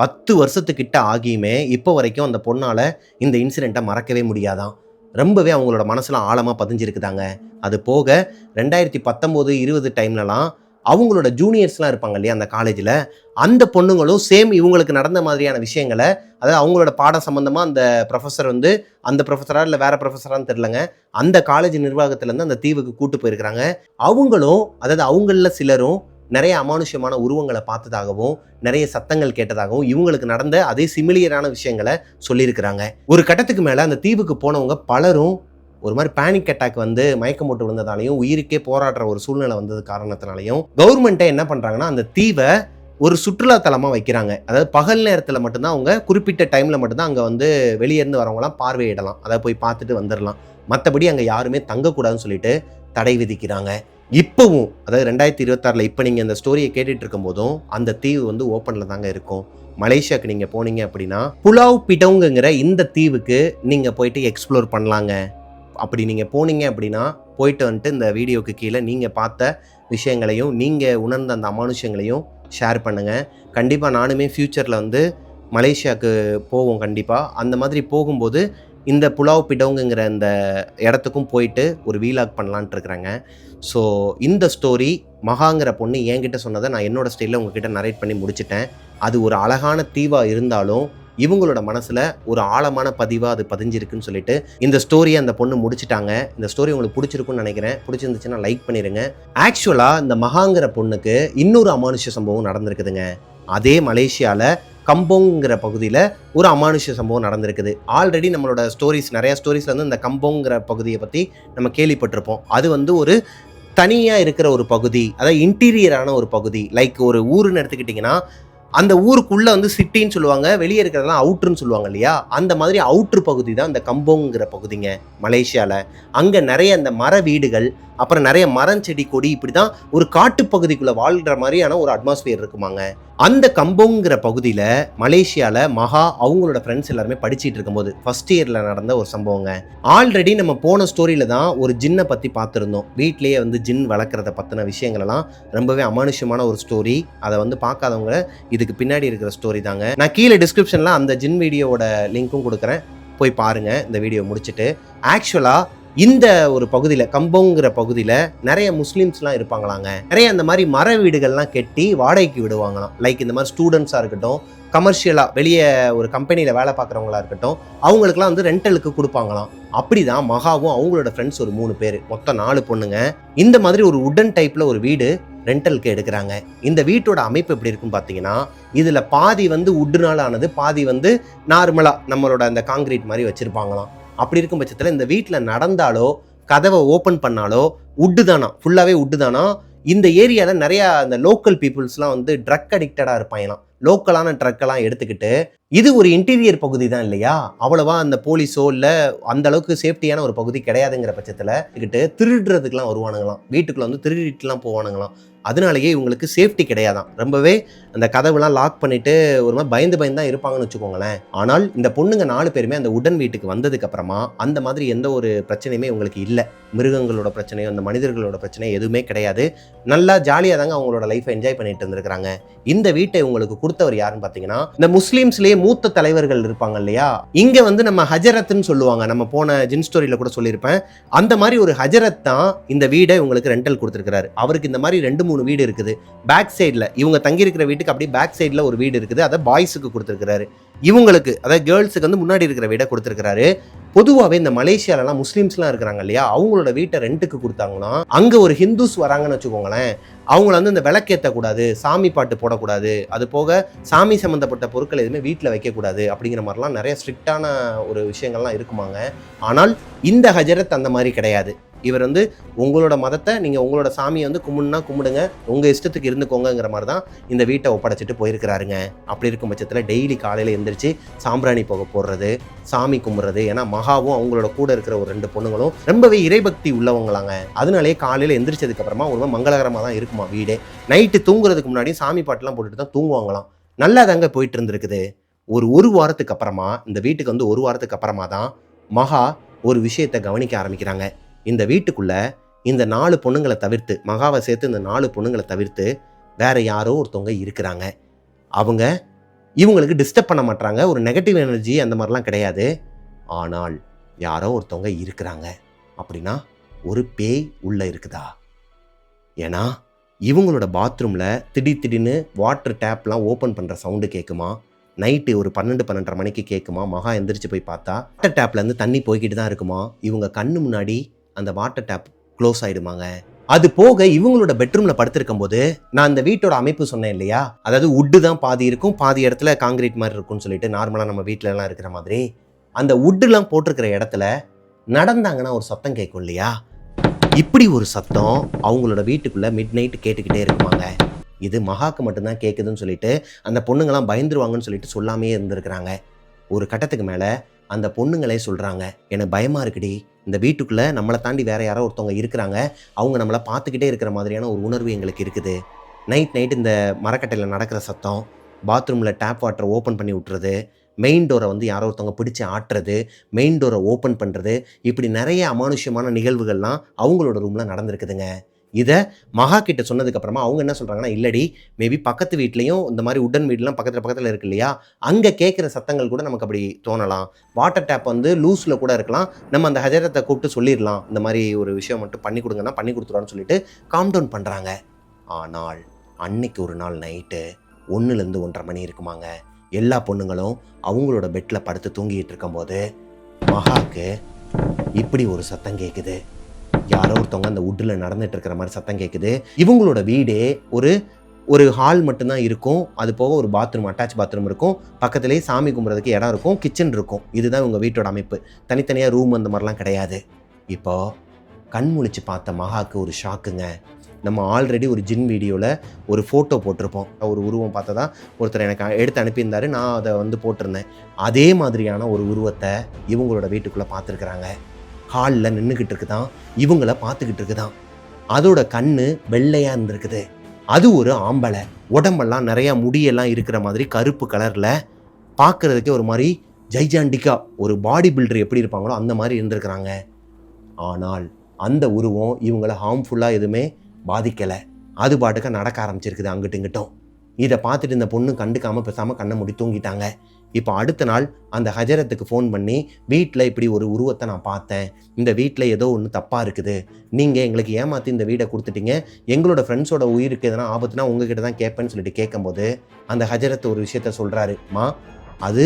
10 வருஷத்துக்கிட்ட ஆகியுமே இப்போ வரைக்கும் அந்த பொண்ணால் இந்த இன்சிடெண்ட்டை மறக்கவே முடியாதான். ரொம்பவே அவங்களோட மனசில் ஆழமாக பதிஞ்சிருக்குதாங்க. அது போக 2019, 20 டைம்லலாம் அவங்களோட ஜூனியர்ஸ்லாம் இருப்பாங்க இல்லையா அந்த காலேஜில், அந்த பொண்ணுங்களும் சேம் இவங்களுக்கு நடந்த மாதிரியான விஷயங்களை, அதாவது அவங்களோட பாடம் சம்மந்தமாக அந்த ப்ரொஃபஸர் வந்து அந்த ப்ரொஃபஸரா இல்லை வேறு ப்ரொஃபஸரான்னு தெரிலங்க, அந்த காலேஜ் நிர்வாகத்துலேருந்து அந்த தீவுக்கு கூட்டு போயிருக்கிறாங்க. அவங்களும், அதாவது அவங்களில் சிலரும் நிறைய அமானுஷ்யமான உருவங்களை பார்த்ததாகவும், நிறைய சத்தங்கள் கேட்டதாகவும், இவங்களுக்கு நடந்த அதே சிமிலியரான விஷயங்களை சொல்லியிருக்கிறாங்க. ஒரு கட்டத்துக்கு மேலே அந்த தீவுக்கு போனவங்க பலரும் ஒரு மாதிரி பேனிக் அட்டாக் வந்து மயக்கம் போட்டு விழுந்ததாலையும், உயிருக்கே போராடுற ஒரு சூழ்நிலை வந்தது காரணத்தினாலையும் கவர்மெண்ட்டே என்ன பண்ணுறாங்கன்னா அந்த தீவை ஒரு சுற்றுலாத்தலமாக வைக்கிறாங்க. அதாவது பகல் நேரத்தில் மட்டும்தான், அவங்க குறிப்பிட்ட டைமில் மட்டும்தான் அங்கே வந்து வெளியேருந்து வரவங்களாம் பார்வையிடலாம், அதை போய் பார்த்துட்டு வந்துடலாம். மற்றபடி அங்கே யாருமே தங்கக்கூடாதுன்னு சொல்லிட்டு தடை விதிக்கிறாங்க. இப்போவும், அதாவது 2026 இப்போ நீங்கள் இந்த ஸ்டோரியை கேட்டுட்டு இருக்கும் போதும் அந்த தீவு வந்து ஓப்பனில் தாங்க இருக்கும். மலேசியாவுக்கு நீங்கள் போனீங்க அப்படின்னா புலாவ் பிடோங்குங்கிற இந்த தீவுக்கு நீங்கள் போயிட்டு எக்ஸ்ப்ளோர் பண்ணலாங்க. அப்படி நீங்கள் போனீங்க அப்படின்னா போயிட்டு வந்துட்டு இந்த வீடியோக்கு கீழே நீங்கள் பார்த்த விஷயங்களையும் நீங்கள் உணர்ந்த அந்த அமானுஷங்களையும் ஷேர் பண்ணுங்கள். கண்டிப்பாக நானுமே ஃப்யூச்சரில் வந்து மலேசியாவுக்கு போவோம். கண்டிப்பாக அந்த மாதிரி போகும்போது இந்த புலாவ் பிடோங்குங்கிற இந்த இடத்துக்கும் போயிட்டு ஒரு வீலாக் பண்ணலான்ட்டு இருக்கிறேங்க. ஸோ இந்த ஸ்டோரி மகாங்கிற பொண்ணு என்கிட்ட சொன்னதை நான் என்னோடய ஸ்டைலில் உங்ககிட்ட நரேட் பண்ணி முடிச்சிட்டேன். அது ஒரு அழகான தீவாக இருந்தாலும் இவங்களோட மனசில் ஒரு ஆழமான பதிவாக அது பதிஞ்சிருக்குன்னு சொல்லிட்டு இந்த ஸ்டோரியை அந்த பொண்ணு முடிச்சிட்டாங்க. இந்த ஸ்டோரி உங்களுக்கு பிடிச்சிருக்குன்னு நினைக்கிறேன். பிடிச்சிருந்துச்சுன்னா லைக் பண்ணிடுங்க. ஆக்சுவலாக இந்த மகாங்கிற பொண்ணுக்கு இன்னொரு அமானுஷ்ய சம்பவம் நடந்திருக்குதுங்க. அதே மலேசியாவில் கம்போங்கிற பகுதியில் ஒரு அமானுஷ்ய சம்பவம் நடந்திருக்குது. ஆல்ரெடி நம்மளோட ஸ்டோரிஸ், நிறையா ஸ்டோரிஸில் வந்து இந்த கம்போங்கிற பகுதியை பற்றி நம்ம கேள்விப்பட்டிருப்போம். அது வந்து ஒரு தனியாக இருக்கிற ஒரு பகுதி, அதாவது இன்டீரியரான ஒரு பகுதி. லைக் ஒரு ஊருன்னு எடுத்துக்கிட்டிங்கன்னா அந்த ஊருக்குள்ளே வந்து சிட்டின்னு சொல்லுவாங்க, வெளியே இருக்கிறதெல்லாம் அவுட்ருன்னு சொல்லுவாங்க இல்லையா, அந்த மாதிரி அவுட்ரு பகுதி தான் இந்த கம்போங்கிற பகுதிங்க மலேசியாவில். அங்கே நிறைய அந்த மர வீடுகள், அப்புறம் நிறைய மரம் செடி கொடி, இப்படி தான் ஒரு காட்டுப்பகுதிக்குள்ளே வாழ்கிற மாதிரியான ஒரு அட்மாஸ்பியர் இருக்குமாங்க. அந்த கம்போங்கிற பகுதியில் மலேசியாவில் மகா அவங்களோட ஃப்ரெண்ட்ஸ் எல்லாருமே படிச்சுட்டு இருக்கும்போது ஃபர்ஸ்ட் இயரில் நடந்த ஒரு சம்பவங்க. ஆல்ரெடி நம்ம போன ஸ்டோரியில் தான் ஒரு ஜின்னை பற்றி பார்த்துருந்தோம். வீட்லேயே வந்து ஜின் வளர்க்குறத பற்றின விஷயங்களெல்லாம் ரொம்பவே அமானுஷ்யமான ஒரு ஸ்டோரி. அதை வந்து பார்க்காதவங்க இதுக்கு பின்னாடி இருக்கிற ஸ்டோரி தாங்க. நான் கீழே டிஸ்கிரிப்ஷனில் அந்த ஜின் வீடியோவோட லிங்க்கும் கொடுக்குறேன், போய் பாருங்கள் இந்த வீடியோ முடிச்சுட்டு. ஆக்சுவலாக இந்த ஒரு பகுதியில் கம்போங்கிற பகுதியில் நிறைய முஸ்லீம்ஸ்லாம் இருப்பாங்களாங்க. நிறைய அந்த மாதிரி மர வீடுகள்லாம் கட்டி வாடகைக்கு விடுவாங்களாம். லைக் இந்த மாதிரி ஸ்டூடெண்ட்ஸாக இருக்கட்டும், கமர்ஷியலாக வெளியே ஒரு கம்பெனியில் வேலை பார்க்குறவங்களா இருக்கட்டும், அவங்களுக்குலாம் வந்து ரெண்டலுக்கு கொடுப்பாங்களாம். அப்படி தான் மகாவும் அவங்களோட ஃப்ரெண்ட்ஸ் ஒரு 3 பேர், மொத்தம் 4 பொண்ணுங்க, இந்த மாதிரி ஒரு உடன் டைப்பில் ஒரு வீடு ரெண்டலுக்கு எடுக்கிறாங்க. இந்த வீட்டோட அமைப்பு எப்படி இருக்குன்னு பார்த்தீங்கன்னா, இதில் பாதி வந்து உட்டுனால ஆனது, பாதி வந்து நார்மலாக நம்மளோட அந்த காங்கிரீட் மாதிரி வச்சுருப்பாங்களாம். அப்படி இருக்கும் பட்சத்தில் இந்த வீட்டில் நடந்தாலோ கதவை ஓப்பன் பண்ணாலோ உட்டு தானா, ஃபுல்லாகவே உட்டு தானா. இந்த ஏரியாவில் நிறையா அந்த லோக்கல் பீப்புள்ஸ்லாம் வந்து ட்ரக் அடிக்டடாக இருப்பாங்களாம். லோக்கலான ட்ரக்கெல்லாம் எடுத்துக்கிட்டு, இது ஒரு இன்டீரியர் பகுதி தான் இல்லையா, அவ்வளவா அந்த போலீஸோ இல்லை அந்த அளவுக்கு சேஃப்டியான ஒரு பகுதி கிடையாதுங்கிற பட்சத்தில் திருடுறதுக்கெலாம் வருவானுங்களாம். வீட்டுக்குள்ளே வந்து திருடிட்டுலாம் போவானுங்களாம். அதனாலேயே இவங்களுக்கு சேஃப்டி கிடையாதான். ரொம்பவே அந்த கதவுலாம் லாக் பண்ணிட்டு ஒரு மாதிரி பயந்து தான் இருப்பாங்கன்னு வச்சுக்கோங்களேன். ஆனால் இந்த பொண்ணுங்க 4 பேருமே அந்த உடன் வீட்டுக்கு வந்ததுக்கு அப்புறமா அந்த மாதிரி எந்த ஒரு பிரச்சனையுமே இவங்களுக்கு இல்லை. மிருகங்களோட பிரச்சனையோ அந்த மனிதர்களோட பிரச்சனையோ எதுவுமே கிடையாது. நல்லா ஜாலியாக தாங்க அவங்களோட லைஃப்பை என்ஜாய் பண்ணிட்டு இருந்திருக்கிறாங்க. இந்த வீட்டை இவங்களுக்கு கொடுத்தவர் யாருன்னு பார்த்தீங்கன்னா, இந்த முஸ்லீம்ஸ்லேயே மூத்த தலைவர்கள் இருப்பாங்க இல்லையா, இங்கே வந்து நம்ம ஹஜரத்ன்னு சொல்லுவாங்க. நம்ம போன ஜின் ஸ்டோரியில் கூட சொல்லியிருப்பேன். அந்த மாதிரி ஒரு ஹஜரத் தான் இந்த வீடை இவங்களுக்கு ரெண்டல் கொடுத்துருக்கிறாரு. அவருக்கு இந்த மாதிரி 2-3 வீடு இருக்குது. பேக் சைடில் இவங்க தங்கியிருக்கிற வீட்டுக்கு அப்படியே பேக் சைடில் ஒரு வீடு இருக்குது, அதை பாய்ஸுக்கு கொடுத்துருக்கிறாரு. இவங்களுக்கு அதாவது கேர்ள்ஸுக்கு வந்து முன்னாடி இருக்கிற வீடை கொடுத்துருக்கிறாரு. பொதுவாகவே இந்த மலேசியாலலாம் முஸ்லீம்ஸ்லாம் இருக்கிறாங்க இல்லையா, அவங்களோட வீட்டை ரெண்ட்டுக்கு கொடுத்தாங்கன்னா அங்கே ஒரு ஹிந்துஸ் வராங்கன்னு வச்சுக்கோங்களேன், அவங்கள வந்து இந்த விளக்கேற்றக்கூடாது, சாமி பாட்டு போடக்கூடாது, அது போக சாமி சம்மந்தப்பட்ட பொருட்கள் எதுவுமே வீட்டில் வைக்கக்கூடாது அப்படிங்கிற மாதிரிலாம் நிறைய ஸ்ட்ரிக்டான ஒரு விஷயங்கள்லாம் இருக்குமாங்க. ஆனால் இந்த ஹஜரத் அந்த மாதிரி கிடையாது. இவர் வந்து உங்களோட மதத்தை நீங்கள் உங்களோட சாமியை வந்து கும்பிடுனா கும்பிடுங்க, உங்கள் இஷ்டத்துக்கு இருந்துக்கோங்கிற மாதிரி தான் இந்த வீட்டை ஒப்படைச்சிட்டு போயிருக்கிறாருங்க. அப்படி இருக்கும் பட்சத்தில் டெய்லி காலையில் எழுந்திரிச்சு சாம்பிராணி புகை போடுறது, சாமி கும்பிட்றது. ஏன்னா மகாவும் அவங்களோட கூட இருக்கிற ஒரு 2 பொண்ணுங்களும் ரொம்பவே இறைபக்தி உள்ளவங்களாங்க. அதனாலேயே காலையில் எந்திரிச்சதுக்கு அப்புறமா ஒரு மங்களகரமாக தான் இருக்குமா வீடே. நைட்டு தூங்குறதுக்கு முன்னாடி சாமி பாட்டுலாம் போட்டுட்டு தான் தூங்குவாங்களாம். நல்லா தாங்க போயிட்டு இருந்திருக்குது. ஒரு வாரத்துக்கு அப்புறமா, இந்த வீட்டுக்கு வந்து 1 வாரத்துக்கு அப்புறமா தான் மகா ஒரு விஷயத்தை கவனிக்க ஆரம்பிக்கிறாங்க. இந்த வீட்டுக்குள்ள இந்த 4 பொண்ணுங்களை தவிர்த்து, மகாவை சேர்த்து இந்த 4 பொண்ணுங்களை தவிர்த்து வேற யாரோ ஒருத்தவங்க இருக்கிறாங்க. அவங்க இவங்களுக்கு டிஸ்டர்ப் பண்ண மாட்டாங்க, ஒரு நெகட்டிவ் எனர்ஜி அந்த மாதிரிலாம் கிடையாது. ஆனால் யாரோ ஒருத்தவங்க இருக்கிறாங்க. அப்படின்னா ஒரு பேய் உள்ள இருக்குதா? ஏன்னா இவங்களோட பாத்ரூமில் திடீர்னு வாட்டர் டேப்லாம் ஓப்பன் பண்ணுற சவுண்டு கேட்குமா. நைட்டு ஒரு 12-12:30 மணிக்கு கேட்குமா. மகா எந்திரிச்சு போய் பார்த்தா வாட்டர் டேப்லேருந்து தண்ணி போய்கிட்டு தான் இருக்குமா. இவங்க கண்ணு முன்னாடி அந்த வாட்டர் டேப் க்ளோஸ் ஆகிடுமாங்க. அது போக இவங்களோட பெட்ரூமில் படுத்திருக்கும் போது, நான் அந்த வீட்டோட அமைப்பு சொன்னேன் இல்லையா, அதாவது உட்டு தான் பாதி இருக்கும், பாதி இடத்துல காங்கிரீட் மாதிரி இருக்கும்னு சொல்லிட்டு, நார்மலாக நம்ம வீட்டிலலாம் இருக்கிற மாதிரி அந்த உட்டுலாம் போட்டிருக்கிற இடத்துல நடந்தாங்கன்னா ஒரு சத்தம் கேட்கும் இல்லையா, இப்படி ஒரு சத்தம் அவங்களோட வீட்டுக்குள்ளே மிட் நைட்டு கேட்டுக்கிட்டே இருக்குமாங்க. இது மகாக்கு மட்டும்தான் கேட்குதுன்னு சொல்லிட்டு அந்த பொண்ணுங்களாம் பயந்துருவாங்கன்னு சொல்லிட்டு சொல்லாமே இருந்திருக்கிறாங்க. ஒரு கட்டத்துக்கு மேலே அந்த பொண்ணுங்களே சொல்கிறாங்க, எனக்கு பயமாக இருக்குடி, இந்த வீட்டுக்குள்ளே நம்மளை தாண்டி வேறு யாரோ ஒருத்தவங்க இருக்கிறாங்க, அவங்க நம்மளை பார்த்துக்கிட்டே இருக்கிற மாதிரியான ஒரு உணர்வு எங்களுக்கு இருக்குது. நைட் இந்த மரக்கட்டையில் நடக்கிற சத்தம், பாத்ரூமில் டேப் வாட்டரை ஓப்பன் பண்ணி விட்டுறது, மெயின் டோரை வந்து யாரோ ஒருத்தவங்க பிடிச்சி ஆட்டுறது, மெயின் டோரை ஓப்பன் பண்ணுறது, இப்படி நிறைய அமானுஷ்யமான நிகழ்வுகள்லாம் அவங்களோட ரூமில் நடந்திருக்குதுங்க. இதை மகா கிட்ட சொன்னதுக்கப்புறமா அவங்க என்ன சொல்கிறாங்கன்னா, இல்லடி, மேபி பக்கத்து வீட்லேயும் இந்த மாதிரி உடன் வீடுலாம் பக்கத்தில் இருக்கு இல்லையா, அங்கே கேட்குற சத்தங்கள் கூட நமக்கு அப்படி தோணலாம். வாட்டர் டேப் வந்து லூஸில் கூட இருக்கலாம், நம்ம அந்த ஹஜரத்தை கூப்பிட்டு சொல்லிடலாம், இந்த மாதிரி ஒரு விஷயம் மட்டும் பண்ணி கொடுங்கன்னா பண்ணி கொடுத்துருவான்னு சொல்லிட்டு காம் டவுன் பண்ணுறாங்க. ஆனால் அன்னைக்கு ஒரு நாள் நைட்டு 1-1:30 மணி இருக்குமாங்க. எல்லா பொண்ணுங்களும் அவங்களோட பெட்டில் படுத்து தூங்கிட்டு இருக்கும்போது மகாக்கு இப்படி ஒரு சத்தம் கேட்குது. யாரோ ஒருத்தவங்க அந்த உட்டில் நடந்துட்டு இருக்கிற மாதிரி சத்தம் கேட்குது. இவங்களோட வீடே ஒரு ஹால் மட்டும்தான் இருக்கும், அது போக ஒரு பாத்ரூம், அட்டாச் பாத்ரூம் இருக்கும், பக்கத்துலேயே சாமி கும்பிட்றதுக்கு இடம் இருக்கும், கிச்சன் இருக்கும். இதுதான் இவங்க வீட்டோட அமைப்பு. தனித்தனியாக ரூம் அந்த மாதிரிலாம் கிடையாது. இப்போது கண் முழிச்சு பார்த்த மகாக்கு ஒரு ஷாக்குங்க. நம்ம ஆல்ரெடி ஒரு ஜின் வீடியோவில் ஒரு ஃபோட்டோ போட்டிருப்போம், ஒரு உருவம் பார்த்ததா ஒருத்தர் எனக்கு எடுத்து அனுப்பியிருந்தார், நான் அதை வந்து போட்டிருந்தேன். அதே மாதிரியான ஒரு உருவத்தை இவங்களோட வீட்டுக்குள்ளே பார்த்துருக்குறாங்க. ஹாலில் நின்றுக்கிட்டு இருக்குதான், இவங்கள பார்த்துக்கிட்டு இருக்குதான். அதோட கண்ணு வெள்ளையாக இருந்திருக்குது. அது ஒரு ஆம்பளை. உடம்பெல்லாம் நிறையா முடியெல்லாம் இருக்கிற மாதிரி கருப்பு கலரில், பார்க்குறதுக்கே ஒரு மாதிரி ஜைஜாண்டிக்கா ஒரு பாடி பில்டர் எப்படி இருப்பாங்களோ அந்த மாதிரி இருந்திருக்கிறாங்க. ஆனால் அந்த உருவம் இவங்களை ஹார்ம்ஃபுல்லாக எதுவுமே பாதிக்கலை. அது பாட்டுக்க நடக்க ஆரம்பிச்சிருக்குது அங்கிட்டு இங்கிட்டும். இதை பார்த்துட்டு இந்த பொண்ணு கண்டுக்காமல் பேசாமல் கண்ணை மூடி தூங்கிட்டாங்க. இப்போ அடுத்த நாள் அந்த ஹஜரத்துக்கு ஃபோன் பண்ணி, வீட்டில் இப்படி ஒரு உருவத்தை நான் பார்த்தேன், இந்த வீட்டில் ஏதோ ஒன்று தப்பாக இருக்குது, நீங்கள் எங்களுக்கு ஏமாற்றி இந்த வீடை கொடுத்துட்டீங்க, எங்களோட ஃப்ரெண்ட்ஸோட உயிருக்கு எதனா ஆபத்துனா உங்ககிட்ட தான் கேட்பேன்னு சொல்லிட்டு கேட்கும்போது அந்த ஹஜரத் ஒரு விஷயத்த சொல்கிறாரு. மா, அது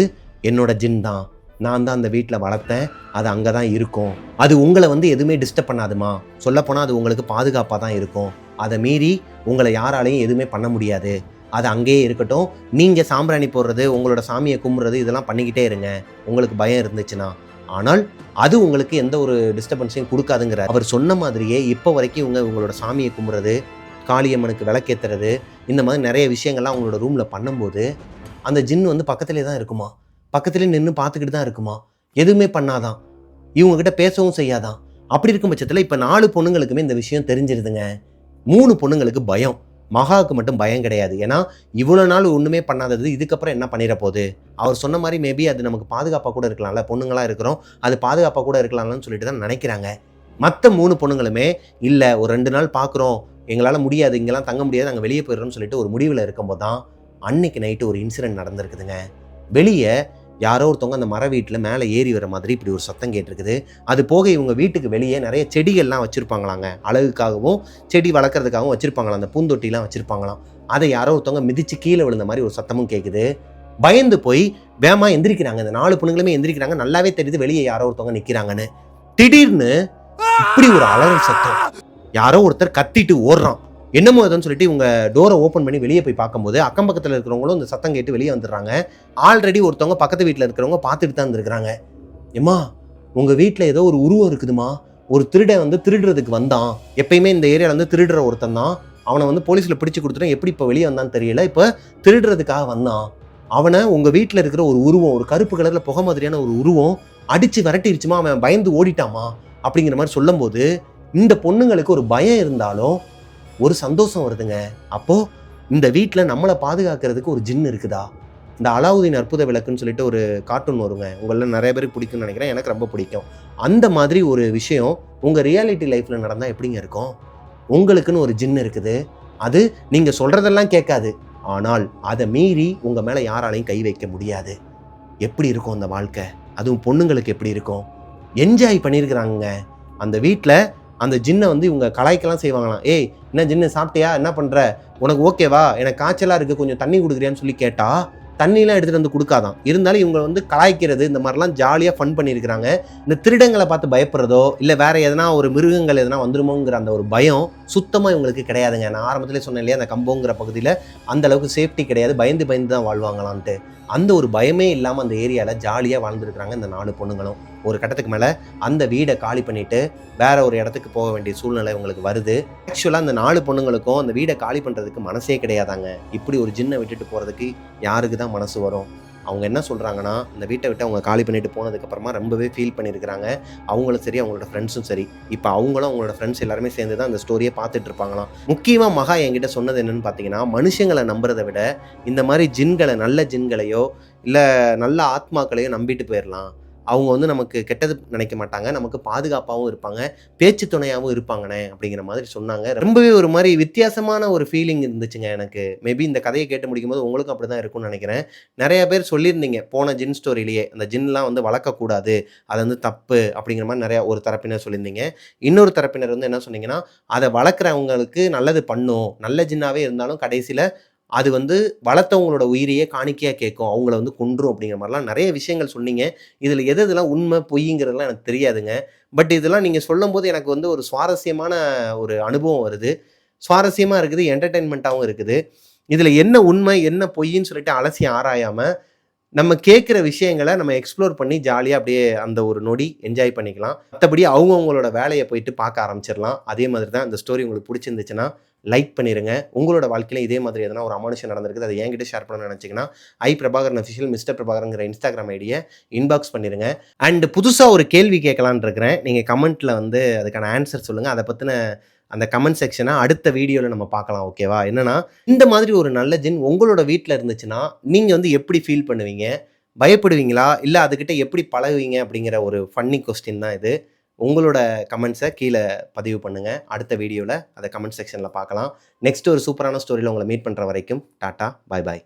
என்னோட ஜின் தான், நான் தான் அந்த வீட்டில் வளர்த்தேன், அது அங்கே தான் இருக்கும், அது உங்களை எதுவுமே டிஸ்டர்ப் பண்ணாதுமா, சொல்லப்போனால் அது உங்களுக்கு பாதுகாப்பாக தான் இருக்கும், அதை மீறி உங்களை யாராலையும் எதுவுமே பண்ண முடியாது, அது அங்கேயே இருக்கட்டும், நீங்கள் சாம்பிராணி போடுறது, உங்களோட சாமியை கும்பிட்றது இதெல்லாம் பண்ணிக்கிட்டே இருங்க உங்களுக்கு பயம் இருந்துச்சுன்னா, ஆனால் அது உங்களுக்கு எந்த ஒரு டிஸ்டர்பன்ஸையும் கொடுக்காதுங்கிற அவர் சொன்ன மாதிரியே இப்போ வரைக்கும் உங்களோட சாமியை கும்பிட்றது, காளியம்மனுக்கு விளக்கேற்றுறது, இந்த மாதிரி நிறைய விஷயங்கள்லாம் உங்களோட ரூமில் பண்ணும்போது அந்த ஜின் பக்கத்துலேயே தான் இருக்குமா, பக்கத்துலேயே நின்று பார்த்துக்கிட்டு தான் இருக்குமா, எதுவுமே பண்ணாதான், இவங்ககிட்ட பேசவும் செய்யாதான். அப்படி இருக்கும் பட்சத்தில் இப்போ 4 பொண்ணுங்களுக்குமே இந்த விஷயம் தெரிஞ்சிருதுங்க. 3 பொண்ணுங்களுக்கு பயம். மகாவுக்கு மட்டும் பயம் கிடையாது. ஏன்னா இவ்வளோ நாள் ஒன்றுமே பண்ணாதது இதுக்கப்புறம் என்ன பண்ணிட போகுது, அவர் சொன்ன மாதிரி மேபி அது நமக்கு பாதுகாப்பாக கூட இருக்கலாம்ல, பொண்ணுங்களாக இருக்கிறோம், அது பாதுகாப்பாக கூட இருக்கலாம்னு சொல்லிட்டு தான் நினைக்கிறாங்க. மற்ற 3 பொண்ணுங்களுமே இல்லை, ஒரு 2 நாள் பார்க்குறோம், எங்களால் முடியாது, இங்கெல்லாம் தங்க முடியாது, நாங்கள் வெளியே போயிடுறோம்னு சொல்லிட்டு ஒரு முடிவில் இருக்கும்போது தான் அன்னைக்கு நைட்டு ஒரு இன்சிடென்ட் நடந்திருக்குதுங்க. வெளியே யாரோ ஒருத்தவங்க அந்த மர வீட்டில் மேலே ஏறி வர மாதிரி இப்படி ஒரு சத்தம் கேட்டிருக்குது. அது போக இவங்க வீட்டுக்கு வெளியே நிறைய செடிகள்லாம் வச்சுருப்பாங்களாங்க, அழகுக்காகவும் செடி வளர்க்குறதுக்காகவும் வச்சுருப்பாங்களாம், அந்த பூந்தொட்டிலாம் வச்சுருப்பாங்களாம். அதை யாரோ ஒருத்தவங்க மிதித்து கீழே விழுந்த மாதிரி ஒரு சத்தமும் கேட்குது. பயந்து போய் வேமா எந்திரிக்கிறாங்க, இந்த 4 பொண்ணுங்களுமே எந்திரிக்கிறாங்க. நல்லாவே தெரியுது வெளியே யாரோ ஒருத்தவங்க நிற்கிறாங்கன்னு. திடீர்னு இப்படி ஒரு அலறல் சத்தம், யாரோ ஒருத்தர் கத்திட்டு ஓடுறான். என்னமோ எதுன்னு சொல்லிட்டு இவங்க டோரை ஓப்பன் பண்ணி வெளியே போய் பார்க்கும்போது அக்கம் பக்கத்தில் இருக்கிறவங்களும் இந்த சத்தம் கேட்டு வெளியே வந்துடுறாங்க. ஆல்ரெடி ஒருத்தவங்க பக்கத்து வீட்டில் இருக்கிறவங்க பார்த்துட்டு தான் இருந்திருக்கிறாங்க. ஏம்மா, உங்கள் வீட்டில் ஏதோ ஒரு உருவம் இருக்குதுமா, ஒரு திருடன் திருடுறதுக்கு வந்தான், எப்பயுமே இந்த ஏரியாவில் திருடுற ஒருத்தன் தான், அவனை போலீஸில் பிடிச்சி கொடுத்துட்டேன், எப்படி இப்போ வெளியே வந்தான்னு தெரியல, இப்போ திருடுறதுக்காக வந்தான், அவனை உங்கள் வீட்டில் இருக்கிற ஒரு உருவம், ஒரு கருப்பு கலரில் புகை மாதிரியான ஒரு உருவம் அடித்து விரட்டிடுச்சுமா, அவன் பயந்து ஓடிட்டாமா அப்படிங்கிற மாதிரி சொல்லும்போது இந்த பொண்ணுங்களுக்கு ஒரு பயம் இருந்தாலும் ஒரு சந்தோஷம் வருதுங்க. அப்போது இந்த வீட்டில் நம்மளை பாதுகாக்கிறதுக்கு ஒரு ஜின் இருக்குதா. இந்த அலாவுதீன் அற்புத விளக்குன்னு சொல்லிட்டு ஒரு கார்ட்டூன் வருங்க, உங்களில் நிறைய பேருக்கு பிடிக்கும்னு நினைக்கிறேன், எனக்கு ரொம்ப பிடிக்கும். அந்த மாதிரி ஒரு விஷயம் உங்கள் ரியாலிட்டி லைஃப்பில் நடந்தால் எப்படிங்க இருக்கும். உங்களுக்குன்னு ஒரு ஜின் இருக்குது, அது நீங்கள் சொல்கிறதெல்லாம் கேட்காது, ஆனால் அதை மீறி உங்கள் மேலே யாராலையும் கை வைக்க முடியாது. எப்படி இருக்கும் அந்த வாழ்க்கை, அதுவும் பொண்ணுங்களுக்கு எப்படி இருக்கும். என்ஜாய் பண்ணியிருக்கிறாங்க அந்த வீட்டில். அந்த ஜின்னை இவங்க கலாய்க்கெல்லாம் செய்வாங்களாம். ஏய், என்ன ஜின்னு சாப்பிட்டியா, என்ன பண்ணுற, உனக்கு ஓகேவா, எனக்கு காய்ச்சலாக இருக்குது, கொஞ்சம் தண்ணி கொடுக்குறியான்னு சொல்லி கேட்டால் தண்ணிலாம் எடுத்துகிட்டு கொடுக்காதான். இருந்தாலும் இவங்க கலாய்க்கிறது, இந்த மாதிரிலாம் ஜாலியாக ஃபன் பண்ணியிருக்கிறாங்க. இந்த திருடங்களை பார்த்து பயப்படுறதோ இல்லை வேறு எதனா ஒரு மிருகங்கள் எதனா வந்துருமோங்கிற அந்த ஒரு பயம் சுத்தமாக இவங்களுக்கு கிடையாதுங்க. நான் ஆரம்பத்திலே சொன்னேன் இல்லையா, அந்த கம்போங்கிற பகுதியில் அந்த அளவுக்கு சேஃப்டி கிடையாது, பயந்து பயந்து தான் வாழ்வாங்களான்ட்டு. அந்த ஒரு பயமே இல்லாமல் அந்த ஏரியாவில் ஜாலியாக வாழ்ந்துருக்குறாங்க இந்த 4 பொண்ணுங்களும். ஒரு கட்டத்துக்கு மேலே அந்த வீடை காலி பண்ணிவிட்டு வேற ஒரு இடத்துக்கு போக வேண்டிய சூழ்நிலை உங்களுக்கு வருது. ஆக்சுவலாக அந்த 4 பொண்ணுங்களுக்கும் அந்த வீடை காலி பண்ணுறதுக்கு மனசே கிடையாதாங்க. இப்படி ஒரு ஜின்னை விட்டுட்டு போகிறதுக்கு யாருக்கு தான் மனசு வரும். அவங்க என்ன சொல்கிறாங்கன்னா, இந்த வீட்டை விட்டு அவங்க காலி பண்ணிட்டு போனதுக்கப்புறமா ரொம்பவே ஃபீல் பண்ணியிருக்கிறாங்க. அவங்களும் சரி, அவங்களோட ஃப்ரெண்ட்ஸும் சரி. இப்போ அவங்களும் அவங்களோட ஃப்ரெண்ட்ஸ் எல்லாருமே சேர்ந்து தான் அந்த ஸ்டோரியை பார்த்துட்டு இருப்பாங்களாம். முக்கியமாக மகா என்கிட்ட சொன்னது என்னென்னு பார்த்தீங்கன்னா, மனுஷங்களை நம்புறதை விட இந்த மாதிரி ஜின்களை, நல்ல ஜின்களையோ இல்லை நல்ல ஆத்மாக்களையோ நம்பிட்டு போயிடலாம். அவங்க நமக்கு கெட்டது நினைக்க மாட்டாங்க, நமக்கு பாதுகாப்பாகவும் இருப்பாங்க, பேச்சு துணையாகவும் இருப்பாங்கண்ணே அப்படிங்கிற மாதிரி சொன்னாங்க. ரொம்பவே ஒரு மாதிரி வித்தியாசமான ஒரு ஃபீலிங் இருந்துச்சுங்க எனக்கு. மேபி இந்த கதையை கேட்டு முடிக்கும்போது உங்களுக்கும் அப்படி தான் இருக்கும்னு நினைக்கிறேன். நிறைய பேர் சொல்லியிருந்தீங்க போன ஜின் ஸ்டோரியிலேயே, அந்த ஜின்லாம் வளர்க்கக்கூடாது, அது தப்பு அப்படிங்கிற மாதிரி நிறையா ஒரு தரப்பினர் சொல்லியிருந்தீங்க. இன்னொரு தரப்பினர் என்ன சொன்னீங்கன்னா, அதை வளர்க்குறவங்களுக்கு நல்லது பண்ணும், நல்ல ஜின்னாவே இருந்தாலும் கடைசியில் அது வளர்த்தவங்களோட உயிரையே காணிக்கையாக கேட்கும், அவங்கள கொன்றும் அப்படிங்கிற மாதிரிலாம் நிறைய விஷயங்கள் சொன்னீங்க. இதில் எதெல்லாம் உண்மை பொய்ங்கிறதுலாம் எனக்கு தெரியாதுங்க. பட் இதெல்லாம் நீங்கள் சொல்லும்போது எனக்கு ஒரு சுவாரஸ்யமான ஒரு அனுபவம் வருது. சுவாரஸ்யமாக இருக்குது, என்டர்டெயின்மெண்ட்டாகவும் இருக்குது. இதில் என்ன உண்மை என்ன பொய்ன்னு சொல்லிட்டு அலசி ஆராயாமல் நம்ம கேட்குற விஷயங்களை நம்ம எக்ஸ்ப்ளோர் பண்ணி ஜாலியாக அப்படியே அந்த ஒரு நொடி என்ஜாய் பண்ணிக்கலாம். மற்றபடி அவங்கவுங்களோட வேலையை போயிட்டு பார்க்க ஆரம்பிச்சிடலாம். அதே மாதிரி தான் இந்த ஸ்டோரி உங்களுக்கு பிடிச்சிருந்துச்சுன்னா லைக் பண்ணிடுங்க. உங்களோட வாழ்க்கையில் இதே மாதிரி எதனா ஒரு அமானுஷம் நடந்திருக்குது, அதை என்கிட்ட ஷேர் பண்ணணும்னு நினச்சிங்கன்னா பிரபாகரன் அஃபிஷியல் மிஸ்டர் பிரபாகரங்கிற இன்ஸ்டாகிராம் ஐடியை இன்பாக்ஸ் பண்ணிடுங்க. அண்ட் புதுசாக ஒரு கேள்வி கேட்கலான்னு இருக்கிறேன். நீங்கள் கமெண்ட்டில் அதுக்கான ஆன்சர் சொல்லுங்கள். அதை பற்றின அந்த கமெண்ட் செக்ஷனை அடுத்த வீடியோவில் நம்ம பார்க்கலாம். ஓகேவா? என்னன்னா, இந்த மாதிரி ஒரு நல்ல ஜின் உங்களோட வீட்டில் இருந்துச்சுன்னா நீங்கள் வந்து எப்படி ஃபீல் பண்ணுவீங்க? பயப்படுவீங்களா? இல்லை அதுக்கிட்ட எப்படி பழகுவீங்க? அப்படிங்கிற ஒரு ஃபன்னி கொஸ்டின் தான் இது. உங்களோட கமெண்ட்ஸை கீழே பதிவு பண்ணுங்கள். அடுத்த வீடியோவில் அதை கமெண்ட் செக்ஷனில் பார்க்கலாம். நெக்ஸ்ட் ஒரு சூப்பரான ஸ்டோரியில் உங்களை மீட் பண்ணுற வரைக்கும் டாட்டா, பாய் பாய்.